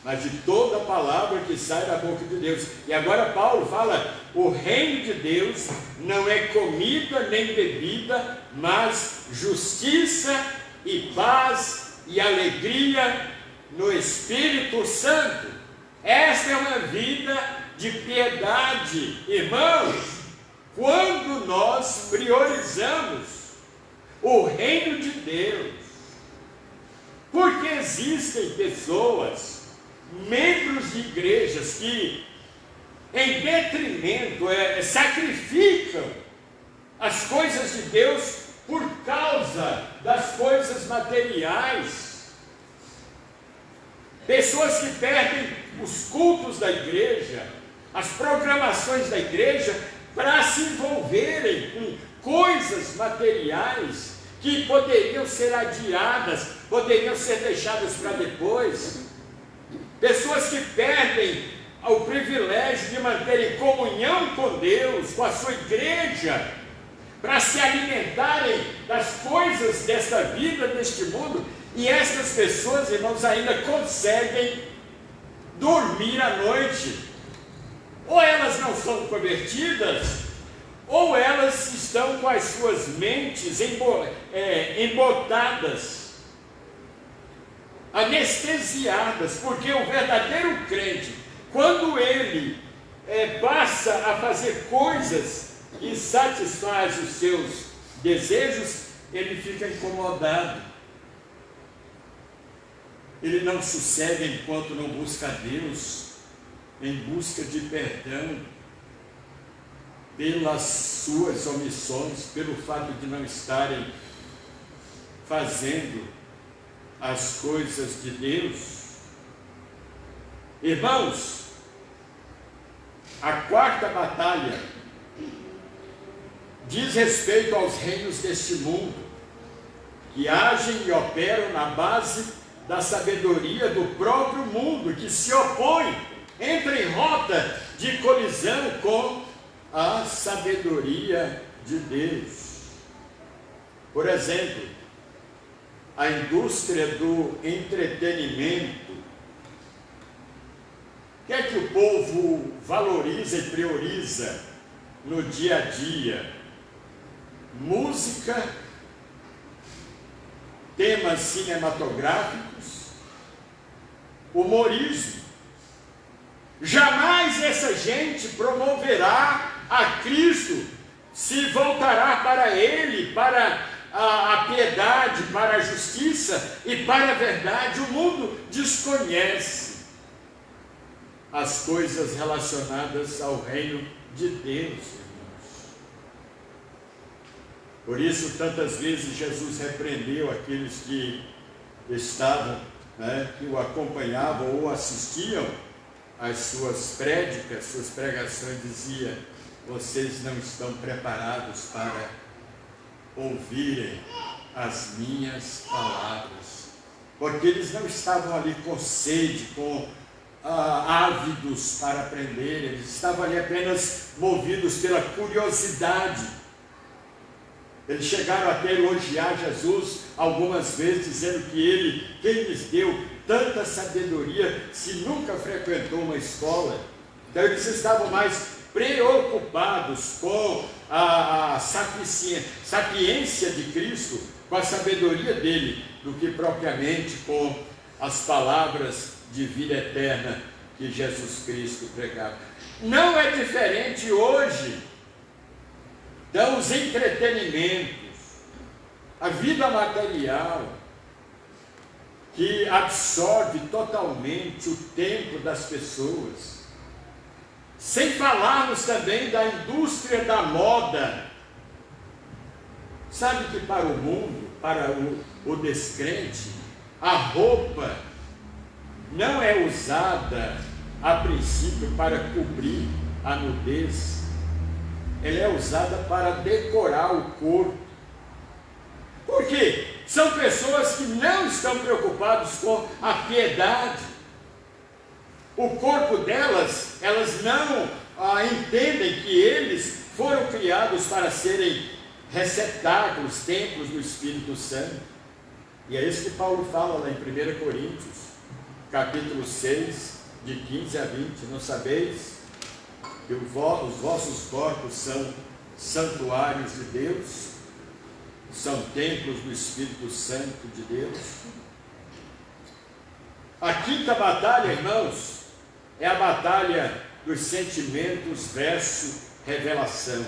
mas de toda palavra que sai da boca de Deus. E agora Paulo fala: o reino de Deus não é comida nem bebida, mas justiça e paz e alegria no Espírito Santo. Esta é uma vida de piedade, irmãos. Quando nós priorizamos o reino de Deus, porque existem pessoas, membros de igrejas, que em detrimento, sacrificam as coisas de Deus por causa das coisas materiais. Pessoas que perdem os cultos da igreja, as programações da igreja, para se envolverem com coisas materiais que poderiam ser adiadas, poderiam ser deixadas para depois. Pessoas que perdem o privilégio de manterem comunhão com Deus, com a sua igreja, para se alimentarem das coisas desta vida, deste mundo, e estas pessoas, irmãos, ainda conseguem dormir à noite. Ou elas não são convertidas, ou elas estão com as suas mentes embotadas, anestesiadas, porque o verdadeiro crente, quando ele passa a fazer coisas e satisfaz os seus desejos, ele fica incomodado. Ele não sossega enquanto não busca a Deus, em busca de perdão pelas suas omissões, pelo fato de não estarem fazendo as coisas de Deus. Irmãos, a quarta batalha diz respeito aos reinos deste mundo, que agem e operam na base da sabedoria do próprio mundo, que se opõe, entra em rota de colisão com a sabedoria de Deus. Por exemplo, a indústria do entretenimento. O que é que o povo valoriza e prioriza no dia a dia? Música, temas cinematográficos, humorismo. Jamais essa gente promoverá a Cristo, se voltará para Ele, para a piedade, para a justiça e para a verdade. O mundo desconhece as coisas relacionadas ao reino de Deus, irmãos. Por isso, tantas vezes Jesus repreendeu aqueles que estavam, que o acompanhavam ou assistiam às suas prédicas, suas pregações, dizia: vocês não estão preparados para ouvirem as minhas palavras, porque eles não estavam ali com sede, ávidos para aprender, eles estavam ali apenas movidos pela curiosidade. Eles chegaram até elogiar Jesus algumas vezes, dizendo que Ele, quem lhes deu tanta sabedoria, se nunca frequentou uma escola. Então eles estavam mais preocupados com a sapiência de Cristo, com a sabedoria dele, do que propriamente com as palavras de vida eterna que Jesus Cristo pregava. Não é diferente hoje. Então, os entretenimentos, a vida material, que absorve totalmente o tempo das pessoas, sem falarmos também da indústria da moda. Sabe que para o mundo, para o descrente, a roupa não é usada a princípio para cobrir a nudez, ela é usada para decorar o corpo. Por quê? São pessoas que não estão preocupadas com a piedade. O corpo delas, elas não entendem que eles foram criados para serem receptáculos, templos do Espírito Santo. E é isso que Paulo fala lá em 1 Coríntios, capítulo 6, de 15 a 20. Não sabeis que os vossos corpos são santuários de Deus, são templos do Espírito Santo de Deus? A quinta batalha, irmãos, é a batalha dos sentimentos versus revelação.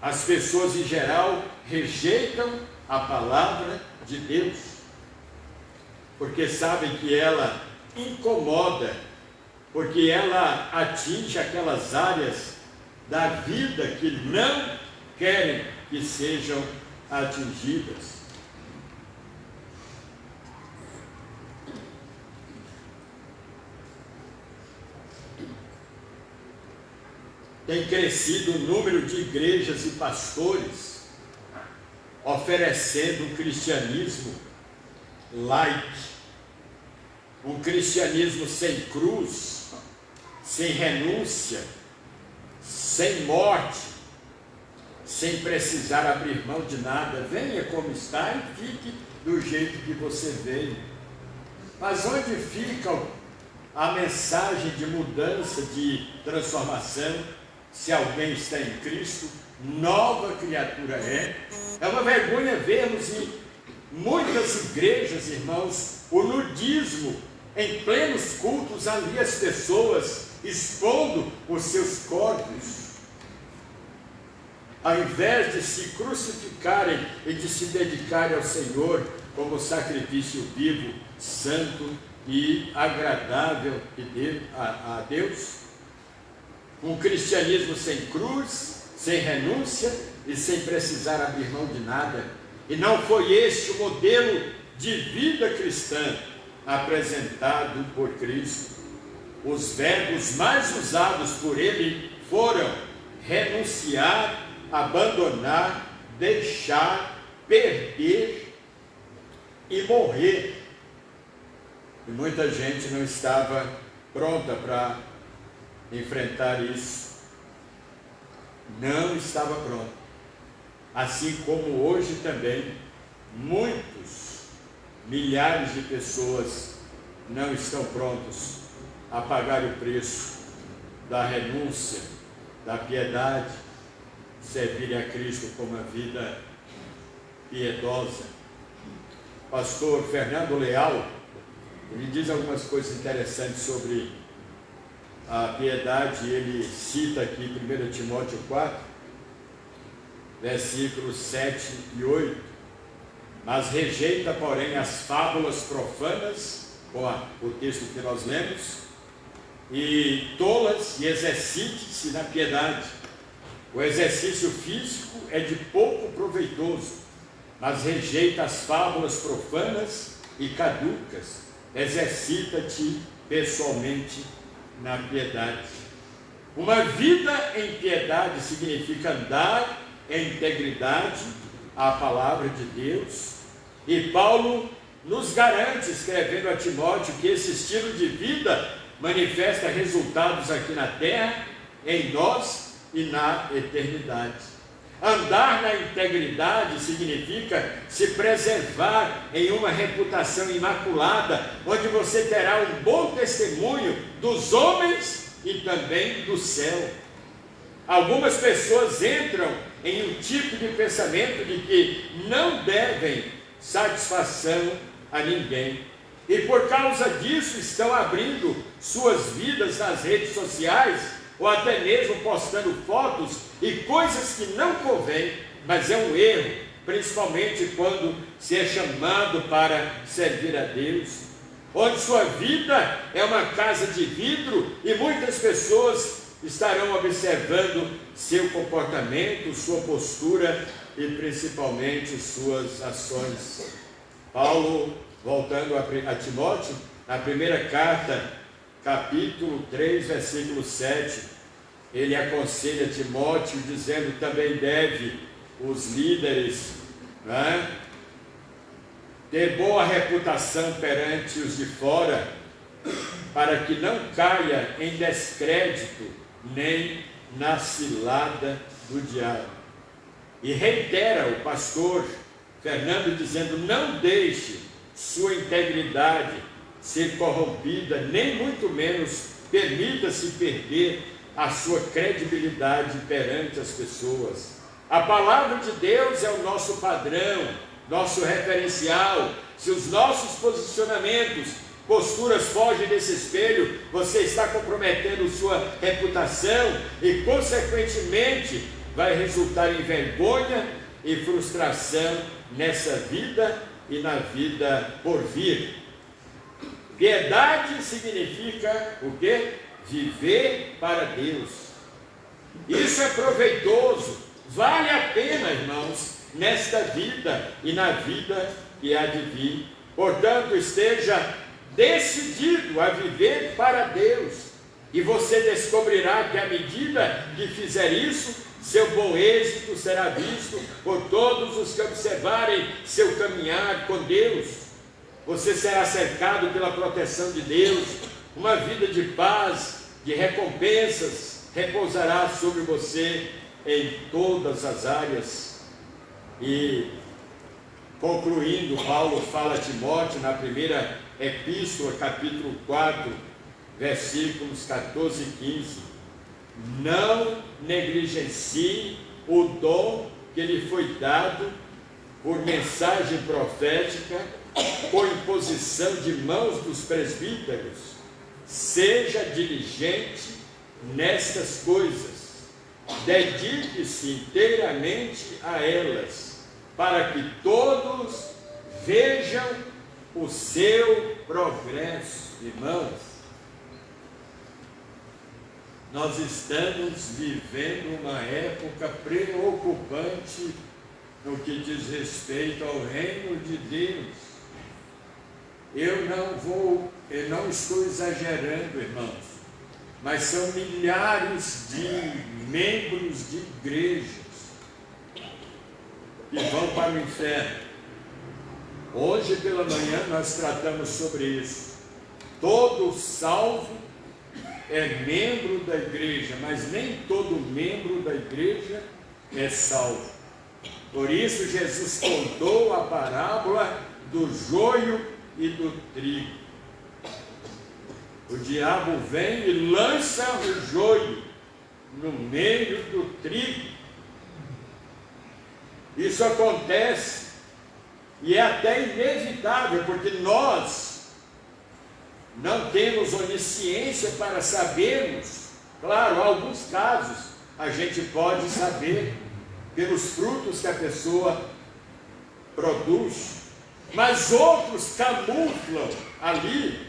As pessoas em geral rejeitam a palavra de Deus, porque sabem que ela incomoda porque ela atinge aquelas áreas da vida que não querem que sejam atingidas. Tem crescido o número de igrejas e pastores oferecendo um cristianismo light, um cristianismo sem cruz, sem renúncia, sem morte, sem precisar abrir mão de nada. Venha como está e fique do jeito que você veio. Mas onde fica a mensagem de mudança, de transformação? Se alguém está em Cristo, nova criatura é. É uma vergonha vermos em muitas igrejas, irmãos, o nudismo em plenos cultos, ali as pessoas expondo os seus corpos, ao invés de se crucificarem e de se dedicarem ao Senhor como sacrifício vivo, santo e agradável a Deus. Um cristianismo sem cruz, sem renúncia e sem precisar abrir mão de nada. E não foi este o modelo de vida cristã apresentado por Cristo. Os verbos mais usados por ele foram renunciar, abandonar, deixar, perder e morrer. E muita gente não estava pronta para enfrentar isso. Não estava pronto. Assim como hoje também, milhares de pessoas não estão prontos a pagar o preço da renúncia, da piedade, servirem a Cristo com uma vida piedosa. Pastor Fernando Leal, ele diz algumas coisas interessantes sobre a piedade. Ele cita aqui 1 Timóteo 4, versículos 7 e 8. Mas rejeita, porém, as fábulas profanas, com o texto que nós lemos, e tolas, e exercite-se na piedade. O exercício físico é de pouco proveitoso, mas rejeita as fábulas profanas e caducas. Exercita-te pessoalmente na piedade. Uma vida em piedade significa andar em integridade à palavra de Deus. E Paulo nos garante, escrevendo a Timóteo, que esse estilo de vida manifesta resultados aqui na terra, em nós e na eternidade. Andar na integridade significa se preservar em uma reputação imaculada, onde você terá um bom testemunho dos homens e também do céu. Algumas pessoas entram em um tipo de pensamento de que não devem satisfação a ninguém, e por causa disso estão abrindo suas vidas nas redes sociais, ou até mesmo postando fotos e coisas que não convém. Mas é um erro, principalmente quando se é chamado para servir a Deus, onde sua vida é uma casa de vidro e muitas pessoas estarão observando seu comportamento, sua postura e principalmente suas ações. Paulo, voltando a Timóteo, na primeira carta, capítulo 3, versículo 7, ele aconselha Timóteo, dizendo: também deve os líderes ter boa reputação perante os de fora, para que não caia em descrédito nem na cilada do diabo. E reitera o pastor Fernando, dizendo: não deixe sua integridade ser corrompida, nem muito menos permita-se perder a sua credibilidade perante as pessoas. A palavra de Deus é o nosso padrão, nosso referencial. Se os nossos posicionamentos, posturas fogem desse espelho, você está comprometendo sua reputação e, consequentemente, vai resultar em vergonha e frustração nessa vida e na vida por vir. Piedade significa o quê? viver para Deus. Isso é proveitoso, vale a pena, irmãos, nesta vida e na vida que há de vir. Portanto, esteja decidido a viver para Deus, e você descobrirá que à medida que fizer isso, seu bom êxito será visto por todos os que observarem seu caminhar com Deus. Você será cercado pela proteção de Deus, uma vida de paz, de recompensas, repousará sobre você em todas as áreas. E, concluindo, Paulo fala a Timóteo na primeira epístola, capítulo 4, versículos 14 e 15. Não negligencie o dom que lhe foi dado por mensagem profética, por imposição de mãos dos presbíteros. Seja diligente nestas coisas, dedique-se inteiramente a elas, para que todos vejam o seu progresso. Irmãos, nós estamos vivendo uma época preocupante no que diz respeito ao reino de Deus. Eu não estou exagerando, irmãos, mas são milhares de membros de igrejas que vão para o inferno. Hoje pela manhã nós tratamos sobre isso. Todo salvo é membro da igreja, mas nem todo membro da igreja é salvo. Por isso Jesus contou a parábola do joio e do trigo. O diabo vem e lança o joio no meio do trigo. Isso acontece e é até inevitável, porque nós não temos onisciência para sabermos. Claro, em alguns casos a gente pode saber pelos frutos que a pessoa produz, mas outros camuflam ali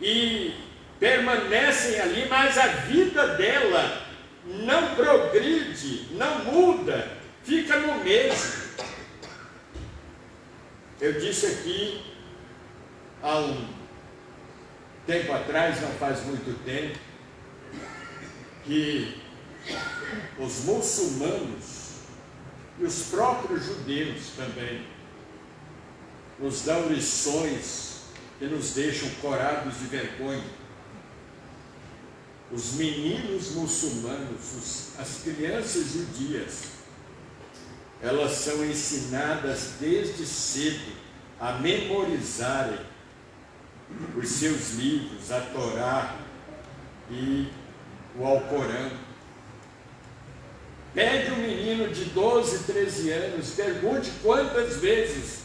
e permanecem ali, mas a vida dela não progride, não muda, fica no mesmo. Eu disse aqui há um tempo atrás, não faz muito tempo, que os muçulmanos e os próprios judeus também nos dão lições que nos deixam corados de vergonha. Os meninos muçulmanos, as crianças judias, elas são ensinadas desde cedo a memorizarem os seus livros, a Torá e o Alcorão. Pegue um menino de 12, 13 anos, pergunte quantas vezes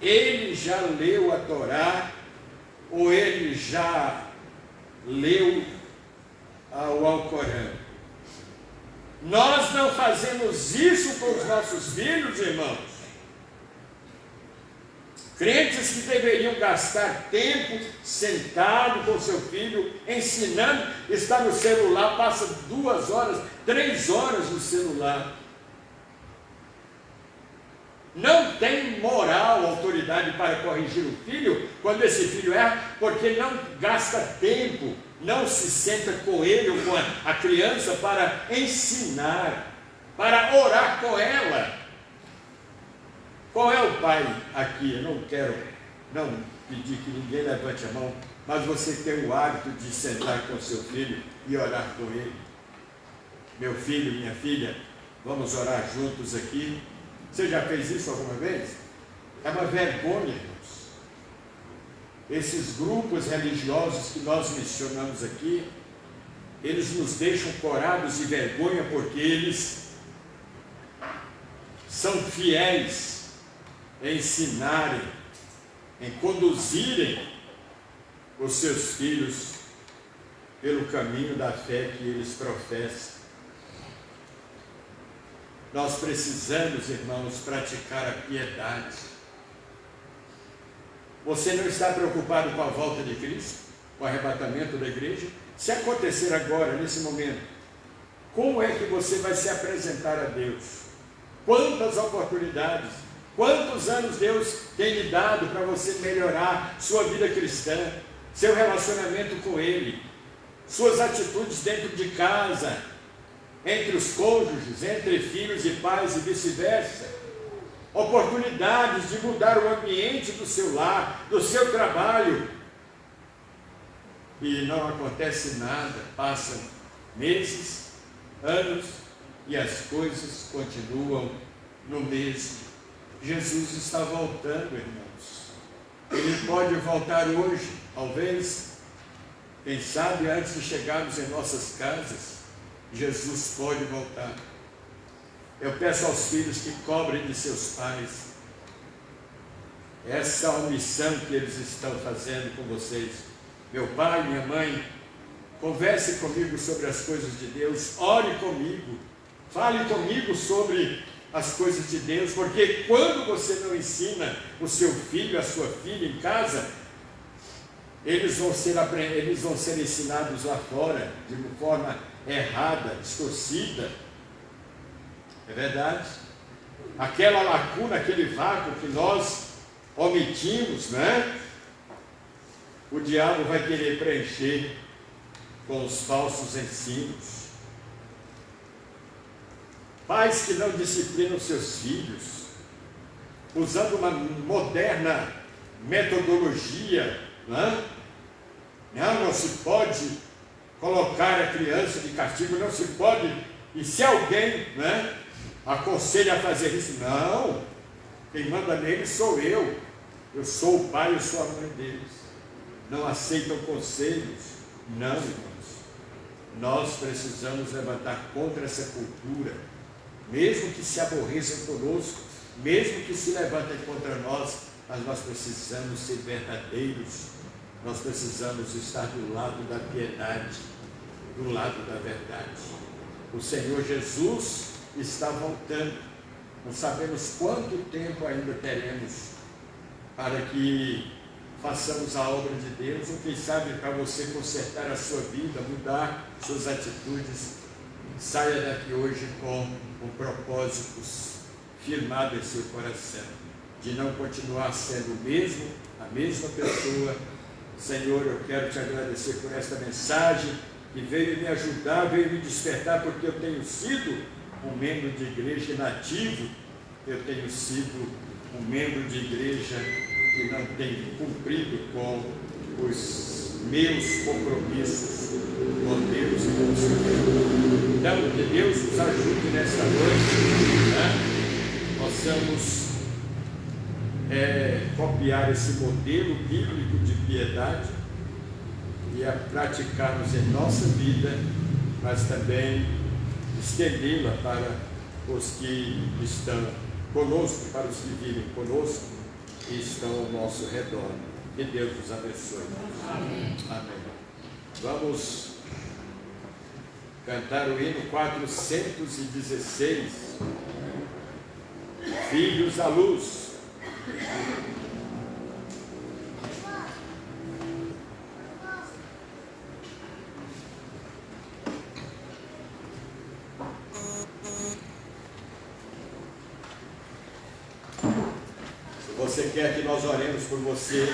ele já leu a Torá ou ele já leu o Alcorão. Nós não fazemos isso com os nossos filhos, irmãos. Crentes que deveriam gastar tempo sentado com seu filho, ensinando, está no celular, passa 2 horas, 3 horas no celular. Não tem moral, autoridade para corrigir o filho quando esse filho erra, porque não gasta tempo, não se senta com ele ou com a criança para ensinar, para orar com ela. Qual é o pai aqui? Eu não quero pedir que ninguém levante a mão, mas você tem o hábito de sentar com seu filho e orar com ele. Meu filho, minha filha, vamos orar juntos aqui. Você já fez isso alguma vez? É uma vergonha, irmãos. Esses grupos religiosos que nós mencionamos aqui, eles nos deixam corados de vergonha porque eles são fiéis em ensinarem, em conduzirem os seus filhos pelo caminho da fé que eles professam. Nós precisamos, irmãos, praticar a piedade. Você não está preocupado com a volta de Cristo, com o arrebatamento da igreja? Se acontecer agora, nesse momento, como é que você vai se apresentar a Deus? Quantas oportunidades, quantos anos Deus tem lhe dado para você melhorar sua vida cristã, seu relacionamento com Ele, suas atitudes dentro de casa, entre os cônjuges, entre filhos e pais e vice-versa. Oportunidades de mudar o ambiente do seu lar, do seu trabalho. E não acontece nada, passam meses, anos e as coisas continuam no mesmo. Jesus está voltando, irmãos. Ele pode voltar hoje, talvez, quem sabe antes de chegarmos em nossas casas, Jesus pode voltar. Eu peço aos filhos que cobrem de seus pais essa omissão que eles estão fazendo com vocês. Meu pai, minha mãe, converse comigo sobre as coisas de Deus, ore comigo, fale comigo sobre as coisas de Deus, porque quando você não ensina o seu filho, a sua filha em casa, eles vão ser ensinados lá fora, de uma forma errada, distorcida. É verdade? Aquela lacuna, aquele vácuo que nós omitimos, né? O diabo vai querer preencher com os falsos ensinos. Pais que não disciplinam seus filhos, usando uma moderna metodologia, né? Não se pode colocar a criança de castigo, não se pode, e se alguém, né, aconselha a fazer isso, não, quem manda neles sou eu sou o pai, eu sou a mãe deles. Não aceitam conselhos, não, irmãos. Nós precisamos levantar contra essa cultura, mesmo que se aborreçam conosco, mesmo que se levantem contra nós, mas nós precisamos ser verdadeiros, nós precisamos estar do lado da piedade, do lado da verdade. O Senhor Jesus está voltando, não sabemos quanto tempo ainda teremos para que façamos a obra de Deus, ou quem sabe para você consertar a sua vida, mudar suas atitudes. Saia daqui hoje com propósitos firmados em seu coração, de não continuar sendo o mesmo, a mesma pessoa. Senhor, eu quero te agradecer por esta mensagem que veio me ajudar, veio me despertar, porque eu tenho sido um membro de igreja inativo, eu tenho sido um membro de igreja que não tem cumprido com os meus compromissos com Deus e com o Senhor. Então, que Deus nos ajude nesta noite, né? Possamos copiar esse modelo bíblico de piedade e a praticarmos em nossa vida, mas também estendê-la para os que estão conosco, para os que vivem conosco e estão ao nosso redor. Que Deus nos abençoe. Amém. Amém. Vamos cantar o hino 416, Filhos à Luz. Você quer que nós oremos por você,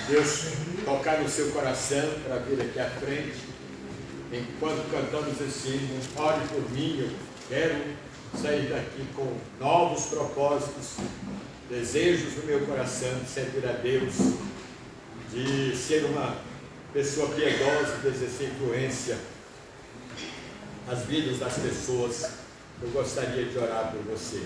Deus tocar no seu coração para vir aqui à frente, enquanto cantamos esse hino, ore por mim. Eu quero sair daqui com novos propósitos, desejos no meu coração de servir a Deus, de ser uma pessoa piedosa, de exercer influência nas vidas das pessoas. Eu gostaria de orar por você.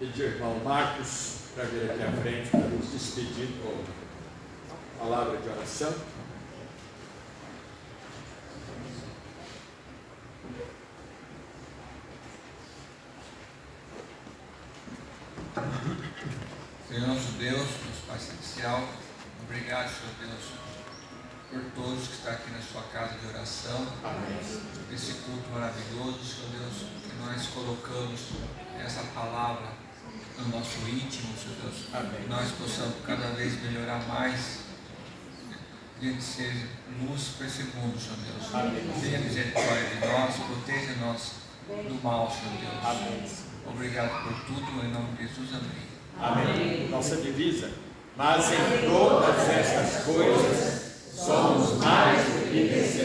Pedir ao irmão Marcos para vir aqui à frente para nos despedir com palavra de oração. Senhor nosso Deus, nosso Pai Celestial, obrigado, Senhor Deus, por todos que estão aqui na sua casa de oração. Amém. Esse culto maravilhoso, Senhor Deus, que nós colocamos essa palavra no nosso íntimo, Senhor Deus. Amém. Nós possamos cada vez melhorar mais, que a gente seja luz para esse mundo, Senhor Deus. Amém. Tenha misericórdia de nós, proteja-nos do mal, Senhor Deus. Amém. Obrigado por tudo, em nome de Jesus, amém. Amém. Nossa divisa. Mas em todas estas coisas somos mais do que vencedores